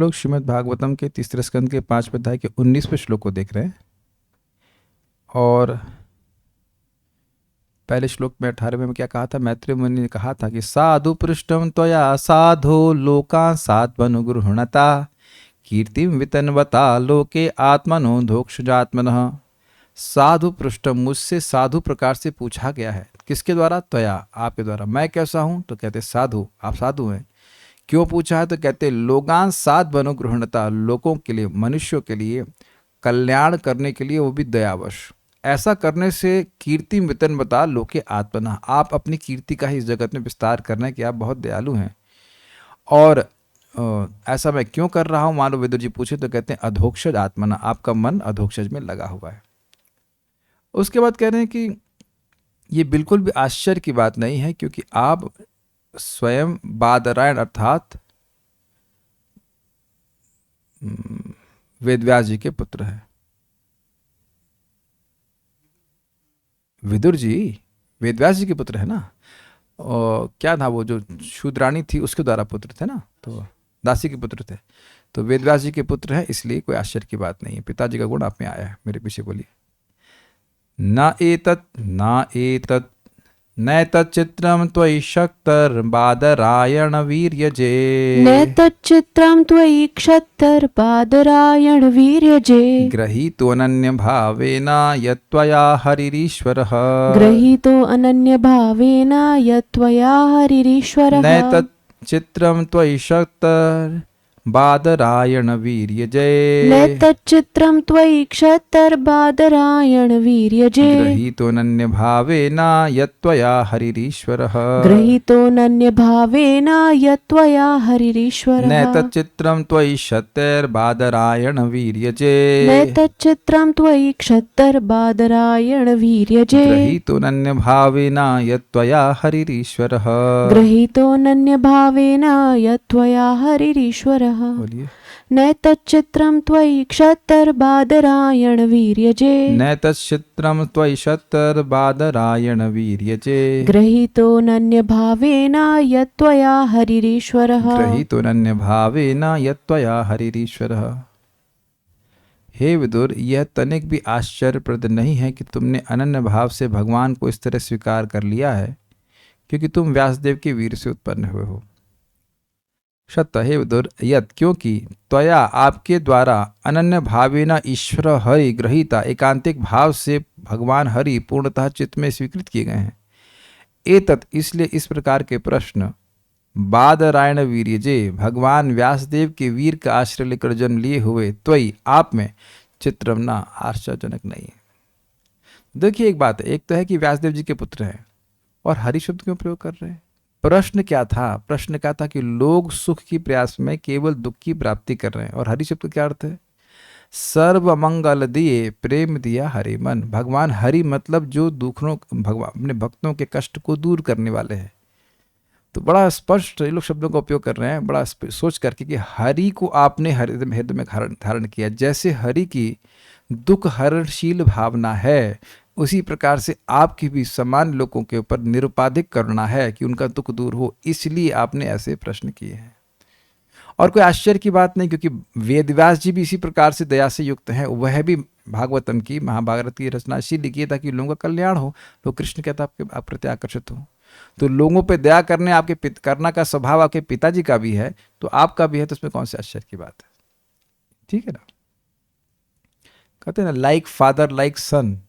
लोग श्रीमद् भागवतम के तीसरे स्कंद के 5वें अध्याय के 19वें श्लोक को देख रहे हैं और पहले श्लोक में 18वें में क्या कहा था। मैत्रेय मुनि ने कहा था कि साधु पृष्ठम त्वया साधो लोका सात्वनुगृह्णता कीर्तिम वितन्वता लोके आत्मनो धोक्षजात्मनः। साधु पृष्ठम, मुझसे साधु प्रकार से पूछा गया है। किसके द्वारा? त्वया, आपके द्वारा। मैं कैसा हूं? तो कहते साधु, आप साधु हैं। क्यों पूछा है? तो कहते लोगान सात बनो गृहणता, लोगों के लिए, मनुष्यों के लिए कल्याण करने के लिए, वो भी दयावश। ऐसा करने से कीर्ति वितन बता लोके आत्मना, आप अपनी कीर्ति का ही इस जगत में विस्तार करना है कि आप बहुत दयालु हैं। और ऐसा मैं क्यों कर रहा हूं? मानो विदुर जी पूछे तो कहते हैं अधोक्षज आत्मना, आपका मन अधोक्षज में लगा हुआ है। उसके बाद कह रहे हैं कि ये बिल्कुल भी आश्चर्य की बात नहीं है, क्योंकि आप स्वयं बादरायण अर्थात वेदव्यास जी के पुत्र हैं। विदुर जी वेदव्यास जी के पुत्र है ना। और क्या था, वो जो शूद्राणी थी उसके द्वारा पुत्र थे ना, तो दासी के पुत्र थे। तो वेदव्यास जी के पुत्र हैं, इसलिए कोई आश्चर्य की बात नहीं है। पिताजी का गुण आप में आया है। मेरे पीछे बोलिए। न एतत् नैतच्चित्रं त्वयि शक्तर्बादरायण वीर्यजे। नैतच्चित्रं त्वयि क्षत्तर्बादरायण वीर्यजे। ग्रहीतोऽनन्यभावेन यत्त्वया हरिरीश्वरः। ग्रहीतोऽनन्यभावेन यत्त्वया हरिरीश्वरः। नैतच्चित्रं त्वयि शक्तर्बादरायण वीर्यजे। नैतच्चित्रं त्वयि क्षत्तर्बादरायण वीर्यजे। ग्रहीतोऽनन्यभावेन यत्त्वया हरिरीश्वरः। ग्रहीतोऽनन्यभावेन यत्त्वया हरिरीश्वरः। नैतच्चित्रं त्वयि क्षत्तर्बादरायण वीर्यजे। नैतच्चित्रं त्वयि क्षत्तर्बादरायण वीर्यजे। ग्रहीतोऽनन्यभावेन यत्त्वया हरिरीश्वरः। ग्रहीतोऽनन्यभावेन यत्त्वया हरिरीश्वरः। बोलिए। नैतच्चित्रं त्वयि क्षत्तर्बादरायण वीर्यजे। नैतच्चित्रं त्वयि क्षत्तर्बादरायण वीर्यजे। ग्रहीतोऽनन्यभावेन यत्त्वया हरिरीश्वरः। ग्रहीतोऽनन्यभावेन यत्त्वया हरिरीश्वरः। हे विदुर, यह तनिक भी आश्चर्यप्रद नहीं है कि तुमने अनन्य भाव से भगवान को इस तरह स्वीकार कर लिया है, क्योंकि तुम व्यासदेव के वीर से उत्पन्न हुए हो। सत्य, हे विदुर, यत, क्योंकि त्वया, आपके द्वारा, अनन्य भावेन ईश्वर हरि ग्रहीता, एकांतिक भाव से भगवान हरि पूर्णतः चित्त में स्वीकृत किए गए हैं। एतत्, इसलिए इस प्रकार के प्रश्न बादरायण वीर्यजे, भगवान व्यासदेव के वीर का आश्रय लेकर जन्म लिए हुए त्वयि, आप में, चित्रमना, आश्चर्यजनक नहीं है। देखिए एक बात है, एक तो है कि व्यासदेव जी के पुत्र हैं और हरि शब्द क्यों प्रयोग कर रहे हैं। प्रश्न क्या था? प्रश्न क्या था कि लोग सुख की प्रयास में केवल दुख की प्राप्ति कर रहे हैं। और हरि शब्द क्या अर्थ है? सर्व मंगल दिए प्रेम दिया हरि मन। भगवान हरि मतलब जो दुखों, भगवान अपने भक्तों के कष्ट को दूर करने वाले हैं। तो बड़ा स्पष्ट ये लोग शब्दों का उपयोग कर रहे हैं, बड़ा सोच करके कि हरि को आपने हृदय में धारण किया। जैसे हरि की दुख हरणशील भावना है, उसी प्रकार से आपकी भी समान लोगों के ऊपर निरुपाधिक करुणा है कि उनका दुख दूर हो, इसलिए आपने ऐसे प्रश्न किए हैं। और कोई आश्चर्य की बात नहीं, क्योंकि वेदव्यास जी भी इसी प्रकार से दया से युक्त हैं। वह भी भागवतम की, महाभारत की रचना इसीलिए की ताकि लोगों का कल्याण हो। तो कृष्ण कहता आप प्रति आकर्षित हो। तो लोगों पे दया करने आपके करना का स्वभाव आपके पिताजी का भी है, तो आपका भी है, तो उसमें कौन से आश्चर्य की बात है। ठीक है ना। कहते हैं ना, लाइक फादर लाइक सन,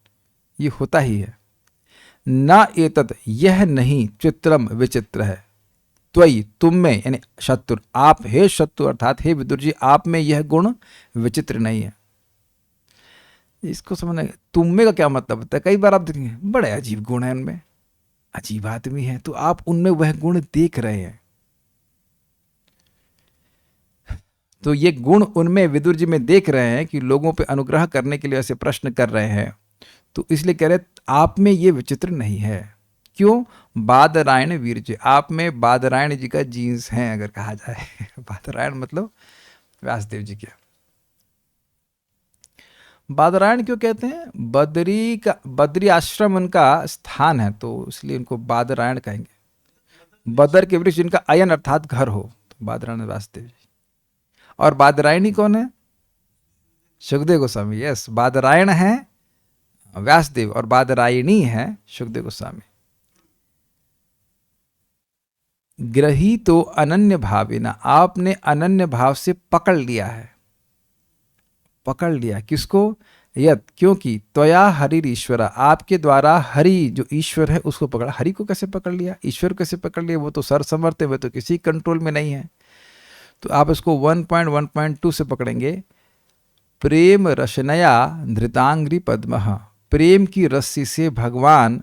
ये होता ही है। न एतत्, यह नहीं, चित्रम, विचित्र है, त्वयि, तुम में, यानी शत्रु, आप, हे शत्रु अर्थात हे विदुर जी, आप में यह गुण विचित्र नहीं है। इसको समझना, तुम में का क्या मतलब होता है? कई बार आप देखेंगे बड़े अजीब गुण है उनमें, अजीब आदमी है, तो आप उनमें वह गुण देख रहे हैं। तो ये गुण उनमें, विदुर जी में देख रहे हैं कि लोगों पे अनुग्रह करने के लिए ऐसे प्रश्न कर रहे हैं। तो इसलिए कह रहे आप में ये विचित्र नहीं है। क्यों? बादरायण वीर जी, आप में बादरायण जी का जीन्स है, अगर कहा जाए। बादरायण मतलब व्यासदेव जी के। बादरायण क्यों कहते हैं? बद्री आश्रम उनका स्थान है, तो इसलिए उनको बादरायण कहेंगे। बदर के वृक्ष जिनका अयन अर्थात घर हो, तो बादरायण व्यासदेव जी। और बादरायणी कौन है? सुखदेव गोस्वामी। यस, बादरायण है व्यासदेव और बादरायणी है सुखदेव गोस्वामी। ग्रही तो अनन्य भावेना, आपने अनन्य भाव से पकड़ लिया है। पकड़ लिया किसको? यत, क्योंकि त्वया हरिर ईश्वर, आपके द्वारा हरि जो ईश्वर है उसको पकड़ा। हरि को कैसे पकड़ लिया? ईश्वर कैसे पकड़ लिया? वो तो सर्वसमर्थ है, वो तो किसी कंट्रोल में नहीं है। तो आप इसको 1.1.2 से पकड़ेंगे। प्रेम रशनया धृतांग्री पद्मः, प्रेम की रस्सी से भगवान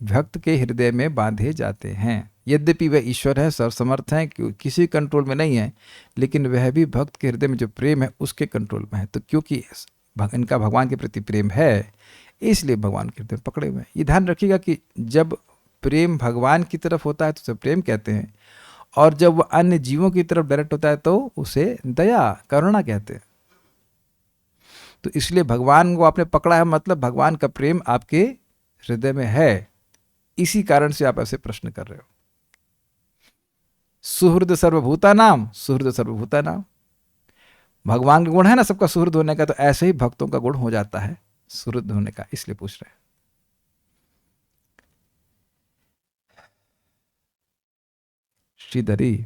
भक्त के हृदय में बांधे जाते हैं। यद्यपि वह ईश्वर है, सर्वसमर्थ हैं, किसी कंट्रोल में नहीं है, लेकिन वह भी भक्त के हृदय में जो प्रेम है उसके कंट्रोल में है। तो क्योंकि इनका भगवान के प्रति प्रेम है, इसलिए भगवान के हृदय में पकड़े हुए हैं। ये ध्यान रखिएगा कि जब प्रेम भगवान की तरफ होता है तो उसे प्रेम कहते हैं, और जब वह अन्य जीवों की तरफ डायरेक्ट होता है तो उसे दया, करुणा कहते हैं। तो इसलिए भगवान को आपने पकड़ा है, मतलब भगवान का प्रेम आपके हृदय में है। इसी कारण से आप ऐसे प्रश्न कर रहे हो। सुहृद सर्वभूता नाम, सुहृद सर्वभूता नाम, भगवान का गुण है ना सबका सुहृद होने का, तो ऐसे ही भक्तों का गुण हो जाता है सुहृद होने का, इसलिए पूछ रहे हैं। श्रीधरी,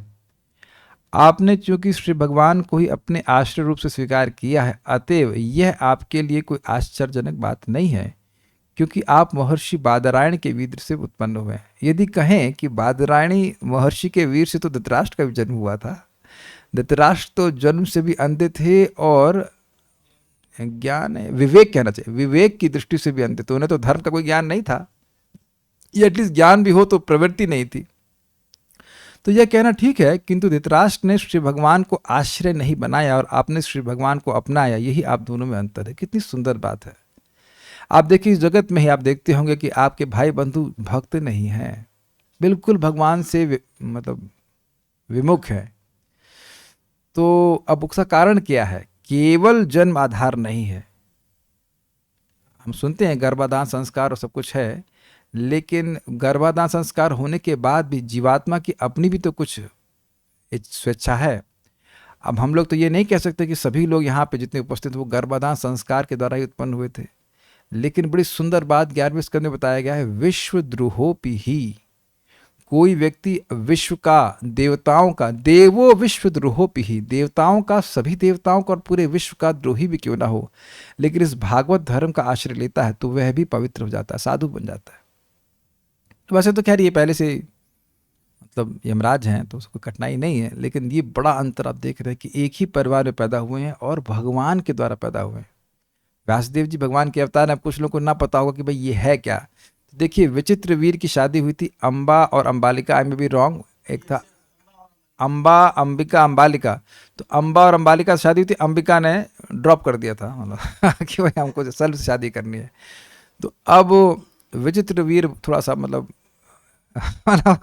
आपने चूंकि श्री भगवान को ही अपने आश्रय रूप से स्वीकार किया है, अतएव यह आपके लिए कोई आश्चर्यजनक बात नहीं है, क्योंकि आप महर्षि बादरायण के वीर से उत्पन्न हुए हैं। यदि कहें कि बादरायणी महर्षि के वीर से तो धृतराष्ट्र का भी जन्म हुआ था। धृतराष्ट्र तो जन्म से भी अंधे थे और ज्ञान विवेक कहना चाहिए, विवेक की दृष्टि से भी अंधे थे। उन्हें तो धर्म का कोई ज्ञान नहीं था, या एटलीस्ट ज्ञान भी हो तो प्रवृत्ति नहीं थी। तो यह कहना ठीक है, किंतु धृतराष्ट्र ने श्री भगवान को आश्रय नहीं बनाया और आपने श्री भगवान को अपनाया, यही आप दोनों में अंतर है। कितनी सुंदर बात है। आप देखिए, इस जगत में ही आप देखते होंगे कि आपके भाई बंधु भक्त नहीं हैं, बिल्कुल भगवान से मतलब विमुख है। तो अब उसका कारण क्या है? केवल जन्म आधार नहीं है। हम सुनते हैं गर्भाधान संस्कार और सब कुछ है, लेकिन गर्भाधान संस्कार होने के बाद भी जीवात्मा की अपनी भी तो कुछ स्वेच्छा है। अब हम लोग तो ये नहीं कह सकते कि सभी लोग यहाँ पे जितने उपस्थित वो गर्भाधान संस्कार के द्वारा ही उत्पन्न हुए थे, लेकिन बड़ी सुंदर बात 11वें स्कंद में बताया गया है, विश्वद्रोहोपि ही, कोई व्यक्ति विश्व का, देवताओं का, देवो विश्वद्रोहोपि ही, देवताओं का, सभी देवताओं का और पूरे विश्व का द्रोही भी क्यों ना हो, लेकिन इस भागवत धर्म का आश्रय लेता है तो वह भी पवित्र हो जाता है, साधु बन जाता है। तो वैसे तो खैर ये पहले से मतलब यमराज हैं तो उसको कठिनाई नहीं है, लेकिन ये बड़ा अंतर आप देख रहे हैं कि एक ही परिवार में पैदा हुए हैं और भगवान के द्वारा पैदा हुए हैं। व्यासदेव जी भगवान के अवतार हैं। कुछ लोगों को ना पता होगा कि भाई ये है क्या। तो देखिए, विचित्र वीर की शादी हुई थी अंबा और अंबालिका, आई मे बी रॉन्ग, एक था अंबा, अंबिका, अंबालिका। तो अंबा और अंबालिका शादी हुई थी, अंबिका ने ड्रॉप कर दिया था, मतलब कि भाई हमको सेल्फ शादी करनी है। तो अब विचित्र वीर थोड़ा सा मतलब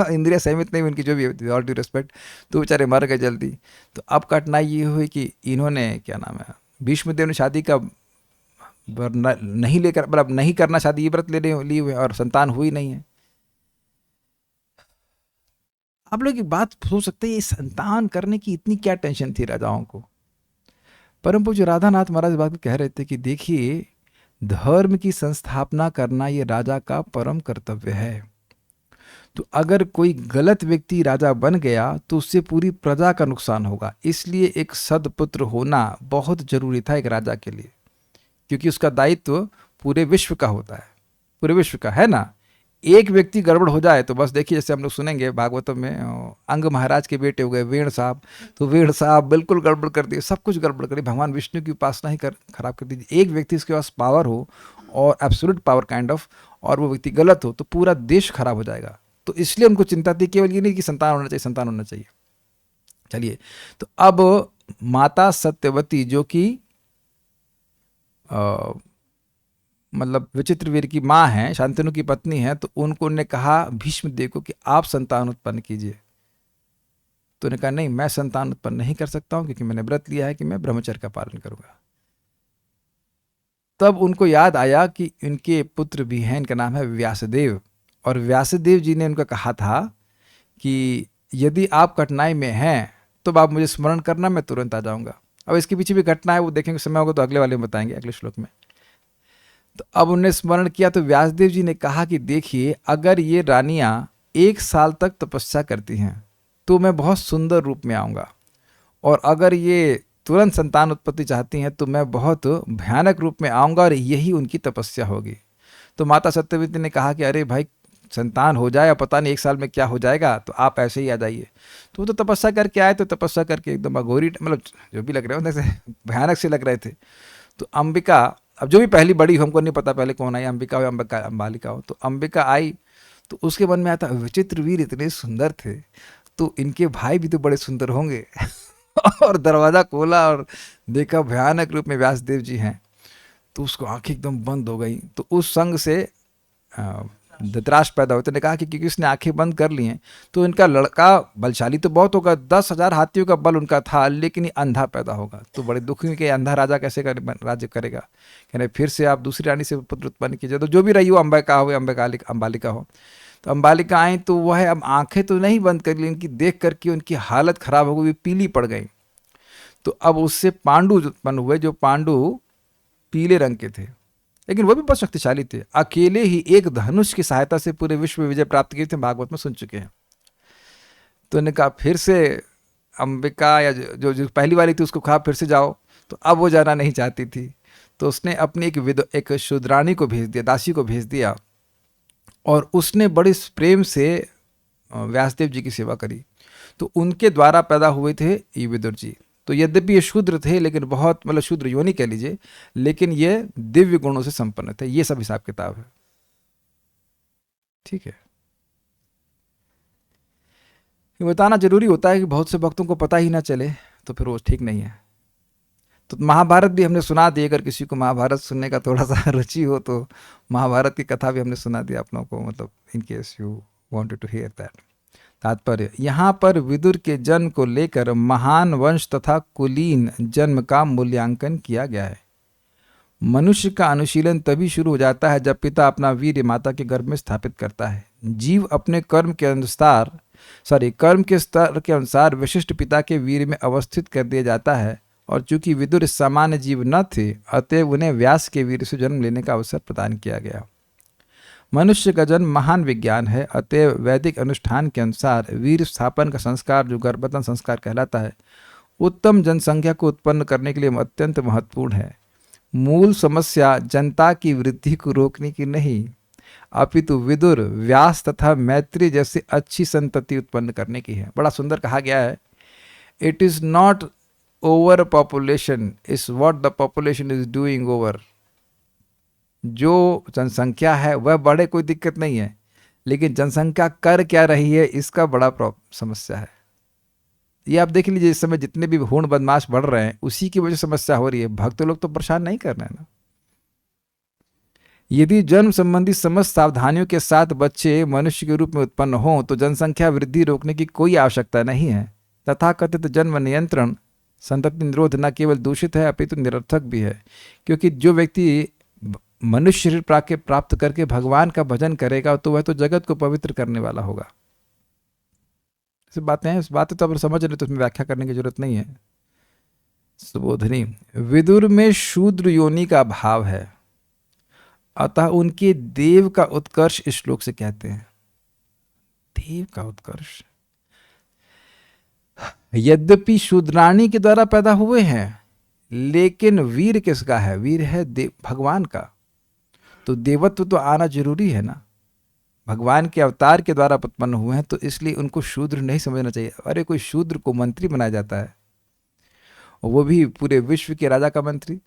इंद्रिया सहमित नहीं हुई उनकी, जो भी ऑल ड्यू रिस्पेक्ट, तो बेचारे मर गए जल्दी। तो अब कठिनाई ये हुई कि इन्होंने क्या नाम है, भीष्मदेव ने शादी का नहीं लेकर, मतलब नहीं करना शादी, ये व्रत ली हुए और संतान हुई नहीं है। आप लोग एक बात सोच सकते हैं, ये संतान करने की इतनी क्या टेंशन थी राजाओं को। परम पूज्य राधानाथ महाराज इस बात को कह रहे थे कि देखिए, धर्म की संस्थापना करना ये राजा का परम कर्तव्य है। तो अगर कोई गलत व्यक्ति राजा बन गया तो उससे पूरी प्रजा का नुकसान होगा। इसलिए एक सदपुत्र होना बहुत जरूरी था एक राजा के लिए, क्योंकि उसका दायित्व पूरे विश्व का होता है, पूरे विश्व का, है ना। एक व्यक्ति गड़बड़ हो जाए तो बस देखिए, जैसे हम लोग सुनेंगे भागवतम में, अंग महाराज के बेटे हो गए वेण साहब, तो वेण साहब बिल्कुल गड़बड़ कर दिए, सब कुछ गड़बड़ कर दी, भगवान विष्णु की उपासना ही खराब कर दी। एक व्यक्ति इसके पास पावर हो और एब्सोल्यूट पावर काइंड ऑफ, और वो व्यक्ति गलत हो तो पूरा देश खराब हो जाएगा। तो इसलिए उनको चिंता थी, केवल ये नहीं कि संतान होना चाहिए, संतान होना चाहिए। चलिए, तो अब माता सत्यवती जो कि मतलब विचित्रवीर की माँ हैं, शांतनु की पत्नी हैं, तो उनको ने कहा भीष्मदेव को कि आप संतान उत्पन्न कीजिए। तो उन्होंने कहा नहीं, मैं संतान उत्पन्न नहीं कर सकता हूं, क्योंकि मैंने व्रत लिया है कि मैं ब्रह्मचर्य का पालन करूंगा। तब उनको याद आया कि इनके पुत्र भी हैं, इनका नाम है व्यासदेव, और व्यासदेव जी ने उनका कहा था कि यदि आप कठिनाई में हैं तब आप मुझे स्मरण करना, मैं तुरंत आ जाऊंगा। अब इसके पीछे भी घटना है, वो देखेंगे, समय होगा तो अगले वाले में बताएंगे, अगले श्लोक में। तो अब उन्हें स्मरण किया तो व्यासदेव जी ने कहा कि देखिए, अगर ये रानियां 1 साल तक तपस्या करती हैं तो मैं बहुत सुंदर रूप में आऊँगा, और अगर ये तुरंत संतान उत्पत्ति चाहती हैं तो मैं बहुत भयानक रूप में आऊँगा, और यही उनकी तपस्या होगी। तो माता सत्यवती ने कहा कि अरे भाई, संतान हो जाए या पता नहीं 1 साल में क्या हो जाएगा, तो आप ऐसे ही आ जाइए। तो वो तो तपस्या करके आए, तो तपस्या करके एकदम अघोरी, मतलब जो भी लग रहे हो, भयानक से लग रहे थे। तो अंबिका, अब जो भी पहली बड़ी हो, हमको नहीं पता पहले कौन आई, अंबिका हो, अंबालिका हो, तो अंबिका आई तो उसके मन में आता, विचित्र वीर इतने सुंदर थे, तो इनके भाई भी तो बड़े सुंदर होंगे। और दरवाज़ा खोला और देखा भयानक रूप में व्यासदेव जी हैं। तो उसको आंखें एकदम बंद हो गई। तो उस संग से धृतराष्ट्र पैदा होते ने कहा कि क्योंकि उसने आंखें बंद कर ली हैं तो इनका लड़का बलशाली तो बहुत होगा, 10,000 हाथियों का बल उनका था, लेकिन ये अंधा पैदा होगा। तो बड़े दुख हुए कि अंधा राजा कैसे राज्य करेगा। कहने फिर से आप दूसरी रानी से पुत्र उत्पन्न कीजिए, तो जो भी रही हो, अंबिका हो, अंबालिका हो। तो अंबालिका आई तो वह अब आंखें तो नहीं बंद कर ली, इनकी देख करके उनकी हालत खराब हो गई, पीली पड़ गई। तो अब उससे पांडु उत्पन्न हुए, जो पांडु पीले रंग के थे, लेकिन वो भी बहुत शक्तिशाली थे। अकेले ही एक धनुष की सहायता से पूरे विश्व में विजय प्राप्त की थे, भागवत में सुन चुके हैं। तो उन्होंने कहा फिर से अंबिका, या जो पहली वाली थी उसको कहा फिर से जाओ। तो अब वो जाना नहीं चाहती थी, तो उसने अपनी एक शूद्राणी को भेज दिया, दासी को भेज दिया, और उसने बड़े प्रेम से व्यासदेव जी की सेवा करी। तो उनके द्वारा पैदा हुए थे ये विदुर जी। तो यद्यपि ये शूद्र थे, लेकिन बहुत, मतलब शूद्र योनि कह लीजिए, लेकिन ये दिव्य गुणों से संपन्न थे। ये सब हिसाब किताब है, ठीक है। ये बताना जरूरी होता है कि बहुत से भक्तों को पता ही ना चले, तो फिर वो ठीक नहीं है। तो महाभारत भी हमने सुना दी, अगर किसी को महाभारत सुनने का थोड़ा सा रुचि हो तो महाभारत की कथा भी हमने सुना दी आप लोगों को, मतलब in case you wanted to hear that. तात्पर्य, यहाँ पर विदुर के जन्म को लेकर महान वंश तथा कुलीन जन्म का मूल्यांकन किया गया है। मनुष्य का अनुशीलन तभी शुरू हो जाता है जब पिता अपना वीर्य माता के गर्भ में स्थापित करता है। जीव अपने कर्म के स्तर के अनुसार विशिष्ट पिता के वीर्य में अवस्थित कर दिया जाता है, और चूंकि विदुर सामान्य जीव न थे, अतएव उन्हें व्यास के वीर्य से जन्म लेने का अवसर प्रदान किया गया। मनुष्य का जन्म महान विज्ञान है, अतएव वैदिक अनुष्ठान के अनुसार वीर स्थापन का संस्कार, जो गर्भधारण संस्कार कहलाता है, उत्तम जनसंख्या को उत्पन्न करने के लिए अत्यंत महत्वपूर्ण है। मूल समस्या जनता की वृद्धि को रोकने की नहीं, अपितु विदुर, व्यास तथा मैत्री जैसी अच्छी संतति उत्पन्न करने की है। बड़ा सुंदर कहा गया है, it is not over population, is what the population is doing over. जो जनसंख्या है वह बढ़े, कोई दिक्कत नहीं है, लेकिन जनसंख्या कर क्या रही है, इसका बड़ा समस्या है। ये आप देख लीजिए, इस समय जितने भी होड़ बदमाश बढ़ रहे हैं, उसी की वजह से समस्या हो रही है। भक्त लोग तो परेशान नहीं कर रहे हैं ना। यदि जन्म संबंधी समस्त सावधानियों के साथ बच्चे मनुष्य के रूप में उत्पन्न हों तो जनसंख्या वृद्धि रोकने की कोई आवश्यकता नहीं है। तथाकथित जन्म नियंत्रण संतति निरोध न केवल दूषित है, अपितु निरर्थक भी है, क्योंकि जो व्यक्ति मनुष्य शरीर प्राप्त करके भगवान का भजन करेगा तो वह तो जगत को पवित्र करने वाला होगा। बातें हैं, इस बातें तो अब समझ रहे, तो उसमें व्याख्या करने की जरूरत नहीं है। सुबोधनी, विदुर में शूद्र योनि का भाव है, अतः उनके देव का उत्कर्ष इस श्लोक से कहते हैं। देव का उत्कर्ष, यद्यपि शूद्राणी के द्वारा पैदा हुए हैं, लेकिन वीर किसका है? वीर है देव, भगवान का। तो देवत्व तो आना जरूरी है ना, भगवान के अवतार के द्वारा उत्पन्न हुए हैं, तो इसलिए उनको शूद्र नहीं समझना चाहिए। अरे कोई शूद्र को मंत्री बनाया जाता है, और वो भी पूरे विश्व के राजा का मंत्री।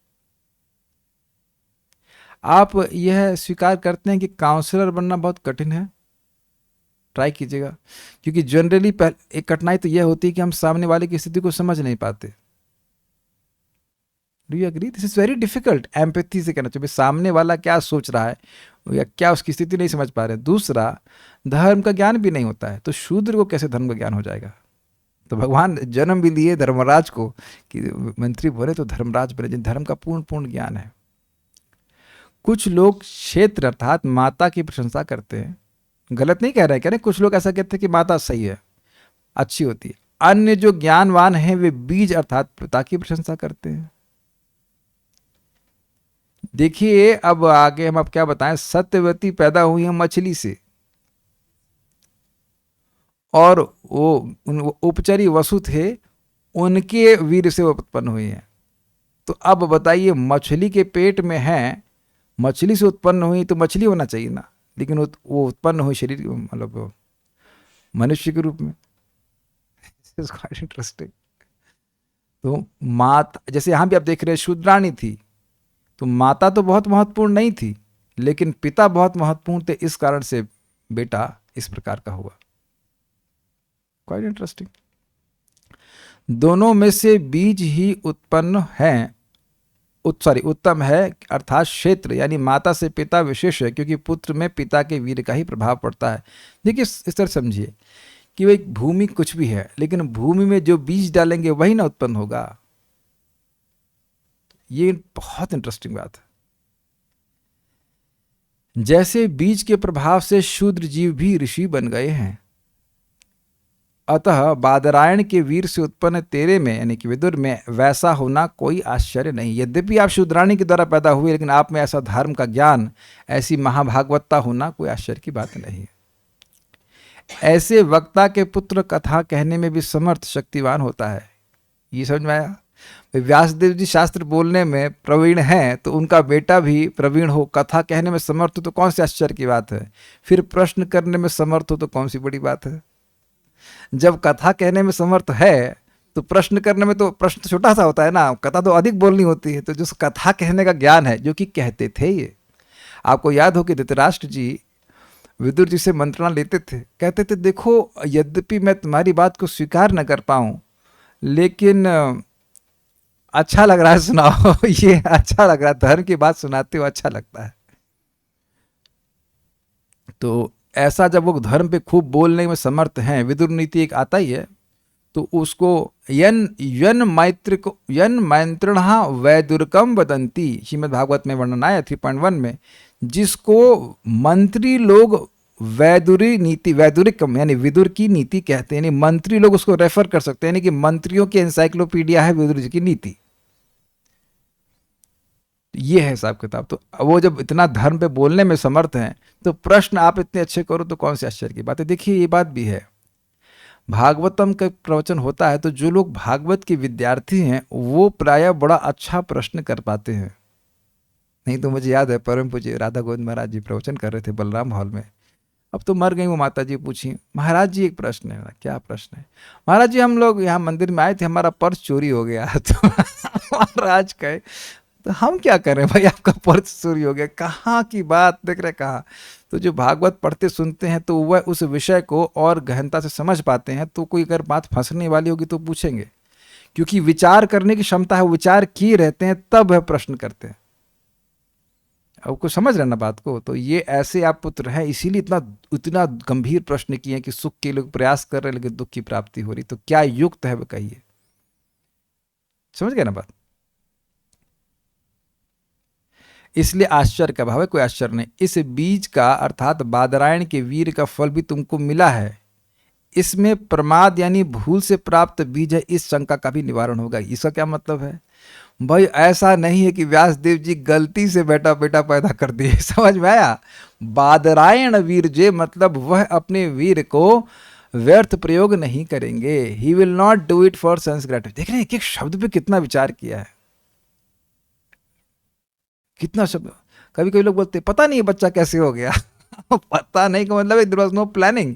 आप यह स्वीकार करते हैं कि काउंसलर बनना बहुत कठिन है? ट्राई कीजिएगा, क्योंकि जनरली एक कठिनाई तो यह होती है कि हम सामने वाले की स्थिति को समझ नहीं पाते। Do you agree? This is very difficult. Empathy से कहना चाहिए, सामने वाला क्या सोच रहा है या क्या उसकी स्थिति नहीं समझ पा रहे। दूसरा, धर्म का ज्ञान भी नहीं होता है, तो शूद्र को कैसे धर्म का ज्ञान हो जाएगा? तो भगवान जन्म भी लिए धर्मराज को कि मंत्री बने तो धर्मराज बने, जिन धर्म का पूर्ण ज्ञान है। कुछ लोग क्षेत्र अर्थात माता की प्रशंसा करते हैं, गलत नहीं कह रहे, कह रहे कुछ लोग ऐसा कहते हैं कि माता सही है, अच्छी होती है, अन्य जो ज्ञानवान हैं वे बीज अर्थात पिता की प्रशंसा करते हैं। देखिए अब आगे हम अब क्या बताएं। सत्यवती पैदा हुई है मछली से, और वो उपचरी वसु थे, उनके वीर से वो उत्पन्न हुई है। तो अब बताइए, मछली के पेट में है, मछली से उत्पन्न हुई तो मछली होना चाहिए ना, लेकिन वो उत्पन्न हुई शरीर मतलब मनुष्य के रूप में। इंटरेस्टिंग। तो माता, जैसे यहां भी आप देख रहे हैं शूद्राणी थी, तो माता तो बहुत महत्वपूर्ण नहीं थी, लेकिन पिता बहुत महत्वपूर्ण थे, इस कारण से बेटा इस प्रकार का हुआ। Quite interesting. दोनों में से बीज ही उत्पन्न है, उत्तम है, अर्थात क्षेत्र यानी माता से पिता विशेष है, क्योंकि पुत्र में पिता के वीर का ही प्रभाव पड़ता है। देखिए इस तरह समझिए कि वो एक भूमि कुछ भी है, लेकिन भूमि में जो बीज डालेंगे वही ना उत्पन्न होगा। ये बहुत इंटरेस्टिंग बात है। जैसे बीज के प्रभाव से शूद्र जीव भी ऋषि बन गए हैं, अतः बादरायण के वीर से उत्पन्न तेरे में यानी कि विदुर में वैसा होना कोई आश्चर्य नहीं। यद्यपि आप शूद्राणी के द्वारा पैदा हुए, लेकिन आप में ऐसा धर्म का ज्ञान, ऐसी महाभागवतता होना कोई आश्चर्य की बात नहीं है। ऐसे वक्ता के पुत्र कथा कहने में भी समर्थ शक्तिवान होता है। ये समझ में आया? व्यासदेव जी शास्त्र बोलने में प्रवीण हैं, तो उनका बेटा भी प्रवीण हो, कथा कहने में समर्थ हो, तो कौन सी आश्चर्य की बात है। फिर प्रश्न करने में समर्थ हो तो कौन सी बड़ी बात है। जब कथा कहने में समर्थ है तो प्रश्न करने में, तो प्रश्न तो छोटा सा होता है ना, कथा तो अधिक बोलनी होती है। तो जो कथा कहने का ज्ञान है, जो कि कहते थे, ये आपको याद हो कि धृतराष्ट्र जी विदुर जी से मंत्रणा लेते थे, कहते थे देखो यद्यपि मैं तुम्हारी बात को स्वीकार न कर पाऊं, लेकिन अच्छा लग रहा है सुनाओ। ये अच्छा लग रहा है, धर्म की बात सुनाते हो अच्छा लगता है। तो ऐसा जब वो धर्म पे खूब बोलने में समर्थ हैं, विदुर नीति एक आता ही है, तो उसको यन मैत्रिण वैदुरकम वदंती, श्रीमद् भागवत में वर्णन आया 3.1 में, जिसको मंत्री लोग वैदुरी नीति, वैदुरिकम यानी विदुर की नीति कहते हैं, यानी मंत्री लोग उसको रेफर कर सकते हैं, यानी कि मंत्रियों की एनसाइक्लोपीडिया है विदुर जी की नीति। ये है हिसाब किताब। तो वो जब इतना धर्म पे बोलने में समर्थ हैं, तो प्रश्न आप इतने अच्छे करो तो कौन सी आश्चर्य की बात है। देखिए ये बात भी है, भागवतम का प्रवचन होता है तो जो लोग भागवत के विद्यार्थी हैं वो प्रायः बड़ा अच्छा प्रश्न कर पाते हैं। नहीं तो मुझे याद है परम पूज्य राधा गोविंद महाराज जी प्रवचन कर रहे थे बलराम हॉल में, अब तो मर गई वो माता जी, पूछी महाराज जी एक प्रश्न है। क्या प्रश्न है? महाराज जी हम लोग यहाँ मंदिर में आए थे, हमारा पर्स चोरी हो गया। तो महाराज कहे तो हम क्या करें भाई, आपका पर्स चोरी हो गया, कहाँ की बात देख रहे कहाँ। तो जो भागवत पढ़ते सुनते हैं तो वह उस विषय को और गहनता से समझ पाते हैं, तो कोई अगर बात फंसने वाली होगी तो पूछेंगे, क्योंकि विचार करने की क्षमता है, वो विचार किए रहते हैं तब वह प्रश्न करते हैं। अब कुछ समझ रहे ना बात को। तो ये ऐसे आप पुत्र हैं, इसीलिए इतना गंभीर प्रश्न किए कि सुख के लोग प्रयास कर रहे लेकिन दुख की प्राप्ति हो रही, तो क्या युक्त है वो कहिए। समझ गए ना बात? इसलिए आश्चर्य का भाव है, कोई आश्चर्य नहीं। इस बीज का अर्थात बादरायण के वीर का फल भी तुमको मिला है, इसमें प्रमाद यानी भूल से प्राप्त बीज है, इस शंका का भी निवारण होगा। इसका क्या मतलब है भाई? ऐसा नहीं है कि व्यासदेव जी गलती से बेटा पैदा कर दिए। समझ में आया? बादरायण वीर जे मतलब वह अपने वीर को व्यर्थ प्रयोग नहीं करेंगे। He will not do it for sense gratification. देख रहे हैं एक एक शब्द पे कितना विचार किया है, कितना शब्द। कभी कभी लोग बोलते पता नहीं ये बच्चा कैसे हो गया। पता नहीं का मतलब देयर वाज नो प्लानिंग।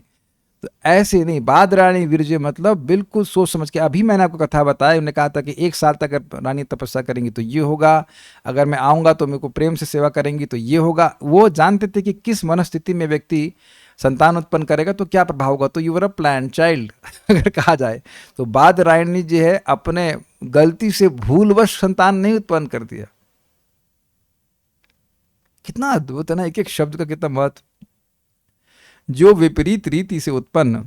तो ऐसे नहीं, बादरायण वीर जे मतलब बिल्कुल सोच समझ के। अभी मैंने आपको कथा बताई, उन्होंने कहा था कि 1 साल तक अगर रानी तपस्या करेंगी तो ये होगा, अगर मैं आऊँगा तो मेरे को प्रेम से सेवा करेंगी तो ये होगा। वो जानते थे कि किस मनस्थिति में व्यक्ति संतान उत्पन्न करेगा तो क्या प्रभाव होगा। तो you were a plan child अगर कहा जाए तो। बादरायणी जी है अपने गलती से भूलवश संतान नहीं उत्पन्न कर दिया। कितना अद्भुत है ना, एक एक शब्द का कितना महत्व। जो विपरीत रीति से उत्पन्न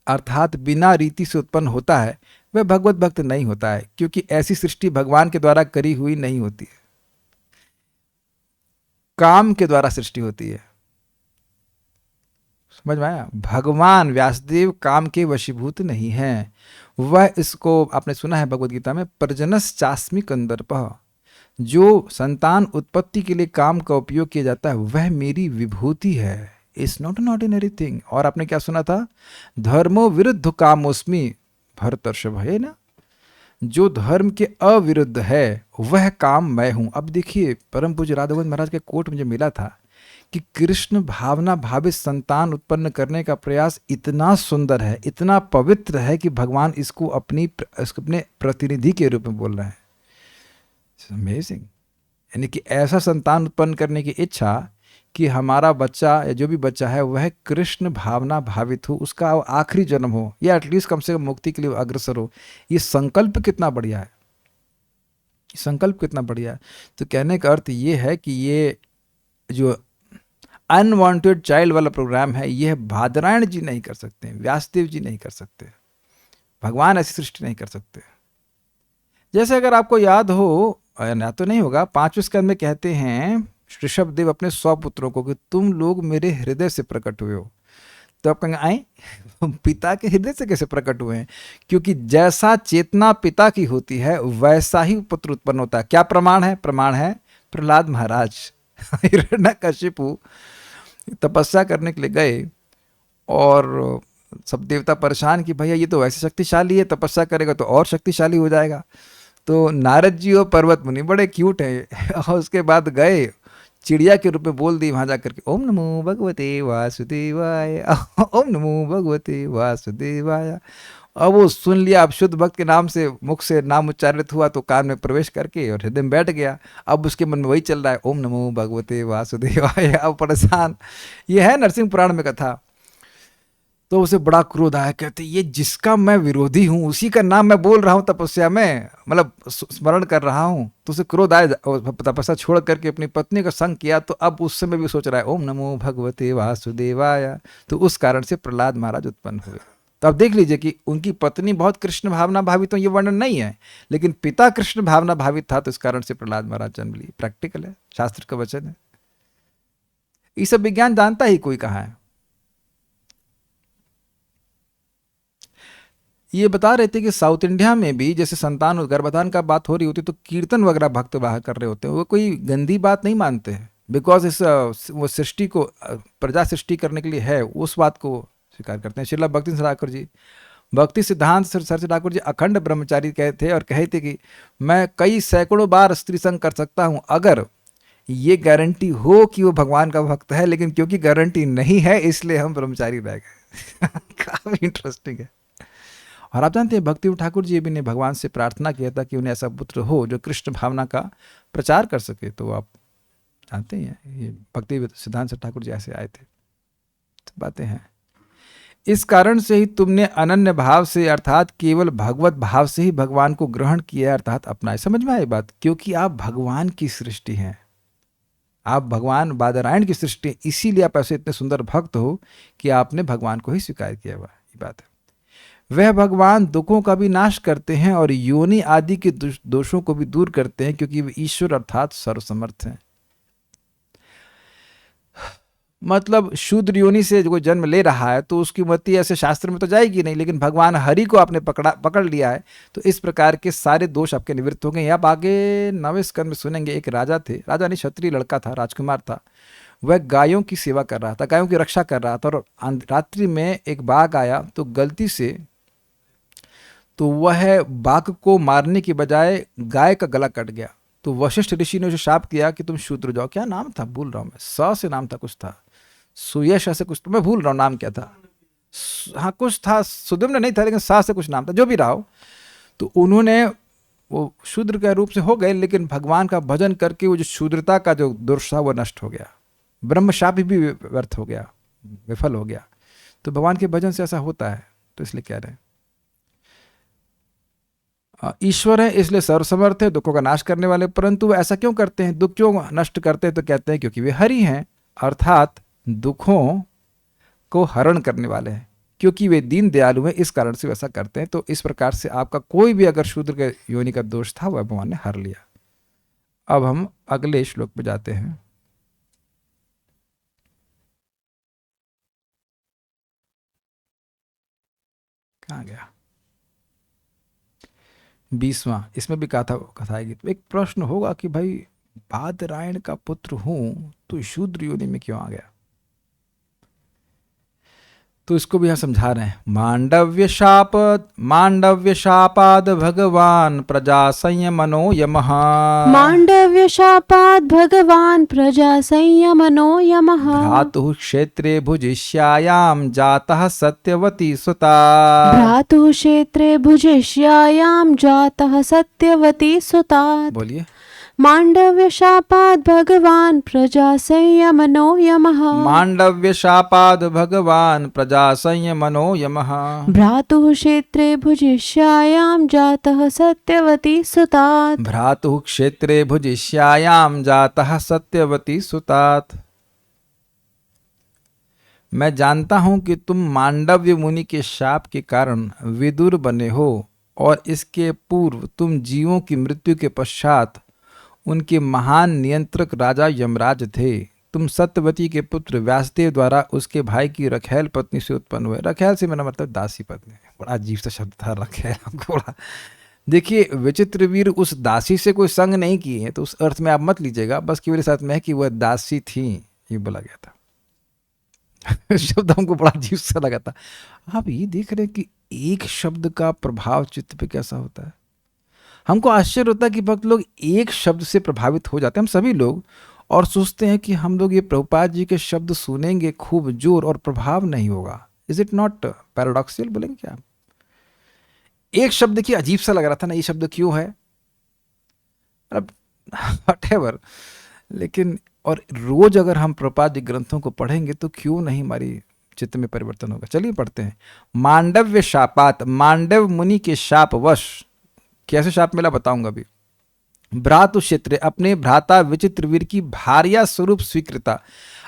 अर्थात बिना रीति से उत्पन्न होता है वह भगवत भक्त नहीं होता है, क्योंकि ऐसी सृष्टि भगवान के द्वारा करी हुई नहीं होती है, काम के द्वारा सृष्टि होती है। समझ में आया? भगवान व्यासदेव काम के वशीभूत नहीं है। वह, इसको आपने सुना है भगवद गीता में, प्रजनस चास्मि कंदर्पः, जो संतान उत्पत्ति के लिए काम का उपयोग किया जाता है वह मेरी विभूति है। It's not an ordinary thing. और आपने क्या सुना था? धर्मो विरुद्ध कामोस्मि भरतर्षभ, है ना? जो धर्म के अविरुद्ध है वह काम मैं हूं। अब देखिए, परम पूज्य राधा गोविंद महाराज के कोट मुझे मिला था कि कृष्ण भावना भावित संतान उत्पन्न करने का प्रयास इतना सुंदर है, इतना पवित्र है कि भगवान इसको अपने प्रतिनिधि के रूप में बोल रहे हैं। अमेजिंग। यानी कि ऐसा संतान उत्पन्न करने की इच्छा कि हमारा बच्चा या जो भी बच्चा है वह कृष्ण भावना भावित हो, उसका आखिरी जन्म हो, या एटलीस्ट कम से कम मुक्ति के लिए अग्रसर हो। ये संकल्प कितना बढ़िया है, संकल्प कितना बढ़िया है। तो कहने का अर्थ ये है कि ये जो अनवांटेड चाइल्ड वाला प्रोग्राम है, यह बादरायण जी नहीं कर सकते, व्यासदेव जी नहीं कर सकते, भगवान ऐसी सृष्टि नहीं कर सकते। जैसे अगर आपको याद हो, या तो नहीं होगा, 5वें स्कंद में कहते हैं ऋषभदेव अपने 100 पुत्रों को कि तुम लोग मेरे हृदय से प्रकट हुए हो। तो आप कहेंगे आए पिता के हृदय से कैसे प्रकट हुए हैं? क्योंकि जैसा चेतना पिता की होती है वैसा ही पुत्र उत्पन्न होता है। क्या प्रमाण है? प्रमाण है प्रहलाद महाराज। हिरण्यकशिपु तपस्या करने के लिए गए और सब देवता परेशान कि भैया ये तो वैसे शक्तिशाली है, तपस्या करेगा तो और शक्तिशाली हो जाएगा। तो नारद जी और पर्वत मुनि बड़े क्यूट हैं और उसके बाद गए, चिड़िया के रूप में बोल दी वहां जाकर के, ओम नमो भगवते वासुदेवाय, ओम नमो भगवते वासुदेवाय। अब वो सुन लिया, अब शुद्ध भक्त के नाम से मुख से नाम उच्चारित हुआ तो कान में प्रवेश करके और हृदय में बैठ गया। अब उसके मन में वही चल रहा है, ओम नमो भगवते वासुदेवाय। अब परेशान। ये है नरसिंह पुराण में कथा। तो उसे बड़ा क्रोध आया, कहते ये जिसका मैं विरोधी हूं उसी का नाम मैं बोल रहा हूं तपस्या में, मतलब स्मरण कर रहा हूं। तो उसे क्रोध आया, तपस्या छोड़ करके अपनी पत्नी का संग किया। तो अब उस समय भी सोच रहा है ओम नमो भगवते वासुदेवाय। तो उस कारण से प्रहलाद महाराज उत्पन्न हुए। तो अब देख लीजिए कि उनकी पत्नी बहुत कृष्ण भावना भावित हो, ये वर्णन नहीं है, लेकिन पिता कृष्ण भावना भावित था, तो इस कारण से प्रहलाद महाराज जन्म लिए। प्रैक्टिकल है, शास्त्र का वचन है। ये सब विज्ञान जानता ही कोई कहाँ है। ये बता रहे थे कि साउथ इंडिया में भी जैसे संतान गर्भाधान का बात हो रही होती तो कीर्तन वगैरह भक्त वाह कर रहे होते हैं। वो कोई गंदी बात नहीं मानते हैं, बिकॉज इस वो सृष्टि को प्रजा सृष्टि करने के लिए है, उस बात को स्वीकार करते हैं। श्रीला भक्ति ठाकुर जी, भक्ति सिद्धांत सरस्वती ठाकुर जी अखंड ब्रह्मचारी कहे थे और कहे थे कि मैं कई सैकड़ों बार स्त्री संग कर सकता हूं अगर ये गारंटी हो कि वो भगवान का भक्त है, लेकिन क्योंकि गारंटी नहीं है इसलिए हम ब्रह्मचारी रह गए। काफी इंटरेस्टिंग है। और आप जानते हैं भक्ति ठाकुर जी भी ने भगवान से प्रार्थना किया था कि उन्हें ऐसा पुत्र हो जो कृष्ण भावना का प्रचार कर सके। तो आप जानते हैं ये भक्ति सिद्धांत ठाकुर जी ऐसे आए थे। तो बातें हैं। इस कारण से ही तुमने अनन्य भाव से अर्थात केवल भगवत भाव से ही भगवान को ग्रहण किया अर्थात अपनाए। समझ में आई बात? क्योंकि आप भगवान की सृष्टि हैं, आप भगवान बादरायण की सृष्टि, इसीलिए आप ऐसे इतने सुंदर भक्त हो कि आपने भगवान को ही स्वीकार किया हुआ। ये बात है। वह भगवान दुखों का भी नाश करते हैं और योनि आदि के दोषों को भी दूर करते हैं क्योंकि वे ईश्वर अर्थात सर्वसमर्थ हैं। मतलब शूद्र योनि से जो जन्म ले रहा है तो उसकी मति ऐसे शास्त्र में तो जाएगी नहीं, लेकिन भगवान हरि को आपने पकड़ लिया है तो इस प्रकार के सारे दोष आपके निवृत्त हो गए। आप आगे 9वें स्कंद में सुनेंगे, एक राजा थे, राजा नहीं क्षत्रिय लड़का था, राजकुमार था। वह गायों की सेवा कर रहा था, गायों की रक्षा कर रहा था और रात्रि में एक बाघ आया तो गलती से तो वह बाघ को मारने की बजाय गाय का गला कट गया। तो वशिष्ठ ऋषि ने उसे शाप किया कि तुम शूद्र जाओ। क्या नाम था भूल रहा हूं मैं, स से नाम था कुछ था, सुयश से कुछ, तो मैं भूल रहा हूं नाम क्या था। हाँ कुछ था, सुदम्न नहीं था लेकिन सा से कुछ नाम था, जो भी रहा हो। तो उन्होंने वो शूद्र के रूप से हो गए, लेकिन भगवान का भजन करके वो जो शूद्रता का जो दोष था वो नष्ट हो गया, ब्रह्म शाप भी व्यर्थ हो गया, विफल हो गया। तो भगवान के भजन से ऐसा होता है, तो इसलिए कह रहे हैं ईश्वर है इसलिए सर्वसमर्थ है, दुखों का नाश करने वाले। परंतु वो ऐसा क्यों करते हैं, दुख क्यों नष्ट करते हैं? तो कहते हैं क्योंकि वे हरि हैं अर्थात दुखों को हरण करने वाले हैं, क्योंकि वे दीन दयालु हैं, इस कारण से वैसा करते हैं। तो इस प्रकार से आपका कोई भी अगर शूद्र के योनि का दोष था वह भगवान ने हर लिया। अब हम अगले श्लोक पे जाते हैं। कहाँ गया? 20वां, इसमें भी कथा आएगी। तो एक प्रश्न होगा कि भाई बादरायण का पुत्र हूं तो शूद्र योनि में क्यों आ गया? तो इसको भी यहाँ समझा रहे हैं। मांडव्य शापाद भगवान प्रजा संयमनो यमः। मांडव्य शापात् भगवान् प्रजा संयमनो यमः। भ्रातुः क्षेत्रे भुजिष्यायां जातः सत्यवती सुता। भ्रातुः क्षेत्रे भुजिष्यायां जातः सत्यवती सुतात्। बोलिए। मांडव्य शापात् भगवान् प्रजा संयमनो यमः। मांडव्य शापाद भगवान प्रजा संयमनो यमः। भ्रातुः क्षेत्रे भुजिष्यायां जातः सत्यवती सुतात्। भ्रातुः क्षेत्रे भुजिष्यायां जातः सत्यवती सुतात्। मैं जानता हूं कि तुम मांडव्य मुनि के शाप के कारण विदुर बने हो और इसके पूर्व तुम जीवों की मृत्यु के पश्चात उनके महान नियंत्रक राजा यमराज थे। तुम सत्यवती के पुत्र व्यासदेव द्वारा उसके भाई की रखैल पत्नी से उत्पन्न हुए। रखैल से मेरा मतलब दासी पत्नी। बड़ा अजीब सा शब्द था रखैल। हमको बड़ा, देखिए विचित्र वीर उस दासी से कोई संग नहीं किए हैं तो उस अर्थ में आप मत लीजिएगा, बस केवल साथ में है कि वह दासी थी, ये बोला गया था। शब्द हमको बड़ा अजीब सा लगा था। आप ये देख रहे हैं कि एक शब्द का प्रभाव चित्त पे कैसा होता है। हमको आश्चर्य होता है कि भक्त लोग एक शब्द से प्रभावित हो जाते हैं, हम सभी लोग, और सोचते हैं कि हम लोग ये प्रभुपाद जी के शब्द सुनेंगे खूब जोर और प्रभाव नहीं होगा। इज इट नॉट पैराडॉक्सियल बोलेंगे क्या? एक शब्द की अजीब सा लग रहा था ना, ये शब्द क्यों है, अब व्हाटएवर, लेकिन और रोज अगर हम प्रभुपाद जी ग्रंथों को पढ़ेंगे तो क्यों नहीं हमारी चित्त में परिवर्तन होगा। चलिए पढ़ते हैं। मांडव्य शापात, मांडव मुनि के शापवश, कैसे शाप मिला बताऊंगा अभी। भ्रातु क्षेत्र, अपने भ्राता विचित्र वीर की भार्या स्वरूप स्वीकृता।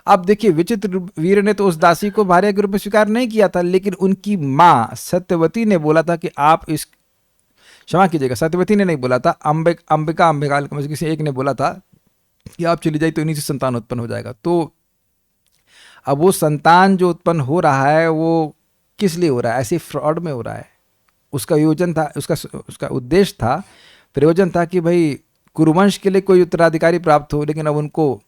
अब देखिए विचित्र वीर ने तो उस दासी को भार्या के रूप में स्वीकार नहीं किया था, लेकिन उनकी मां सत्यवती ने बोला था कि आप इस, क्षमा कीजिएगा, सत्यवती ने नहीं बोला था, अंबिका किसी एक ने बोला था कि आप चली जाइए तो इन्हीं से संतान उत्पन्न हो जाएगा। तो अब वो संतान जो उत्पन्न हो रहा है वो किस लिए हो रहा है? ऐसे फ्रॉड में हो रहा है। उसका योजन था, उसका उद्देश्य था, प्रयोजन था कि भाई कुरुवंश के लिए कोई उत्तराधिकारी प्राप्त हो, लेकिन अब उनको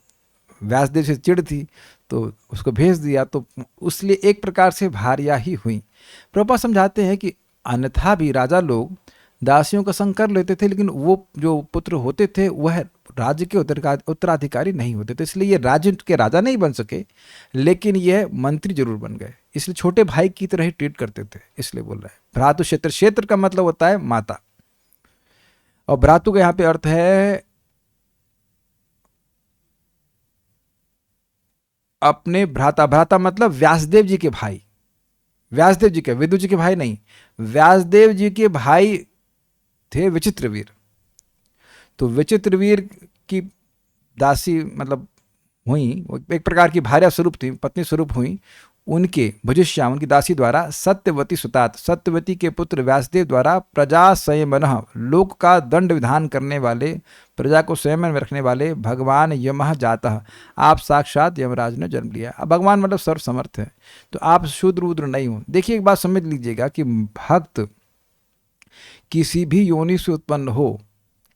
व्यासदेव से चिढ़ थी तो उसको भेज दिया, तो उसलिए एक प्रकार से भार्या ही हुई। प्रभुपाद समझाते हैं कि अन्यथा भी राजा लोग दासियों का संग कर लेते थे, लेकिन वो जो पुत्र होते थे वह राज्य के उत्तराधिकारी नहीं होते थे, इसलिए ये राज्य के राजा नहीं बन सके, लेकिन यह मंत्री जरूर बन गए। इसलिए छोटे भाई की तरह ही ट्रीट करते थे, इसलिए बोल रहे हैं। भ्रातु क्षेत्र, क्षेत्र का मतलब होता है माता, और भ्रातु का यहां पे अर्थ है अपने भ्राता। भ्राता मतलब व्यासदेव जी के भाई, व्यासदेव जी के, विदुर जी के भाई नहीं, व्यासदेव जी के भाई थे विचित्रवीर। तो विचित्रवीर की दासी मतलब हुई, एक प्रकार की भार्या स्वरूप थी, पत्नी स्वरूप हुई, उनके भुजिष्याम, उनकी दासी द्वारा सत्यवती सुतात, सत्यवती के पुत्र व्यासदेव द्वारा प्रजा संयमनः, लोक का दंड विधान करने वाले, प्रजा को संयमन में रखने वाले भगवान यमः जातः, आप साक्षात यमराज ने जन्म लिया। अब भगवान मतलब सर्वसमर्थ है, तो आप शूद्र उद्र नहीं हो। देखिए एक बात समझ लीजिएगा कि भक्त किसी भी योनि से उत्पन्न हो,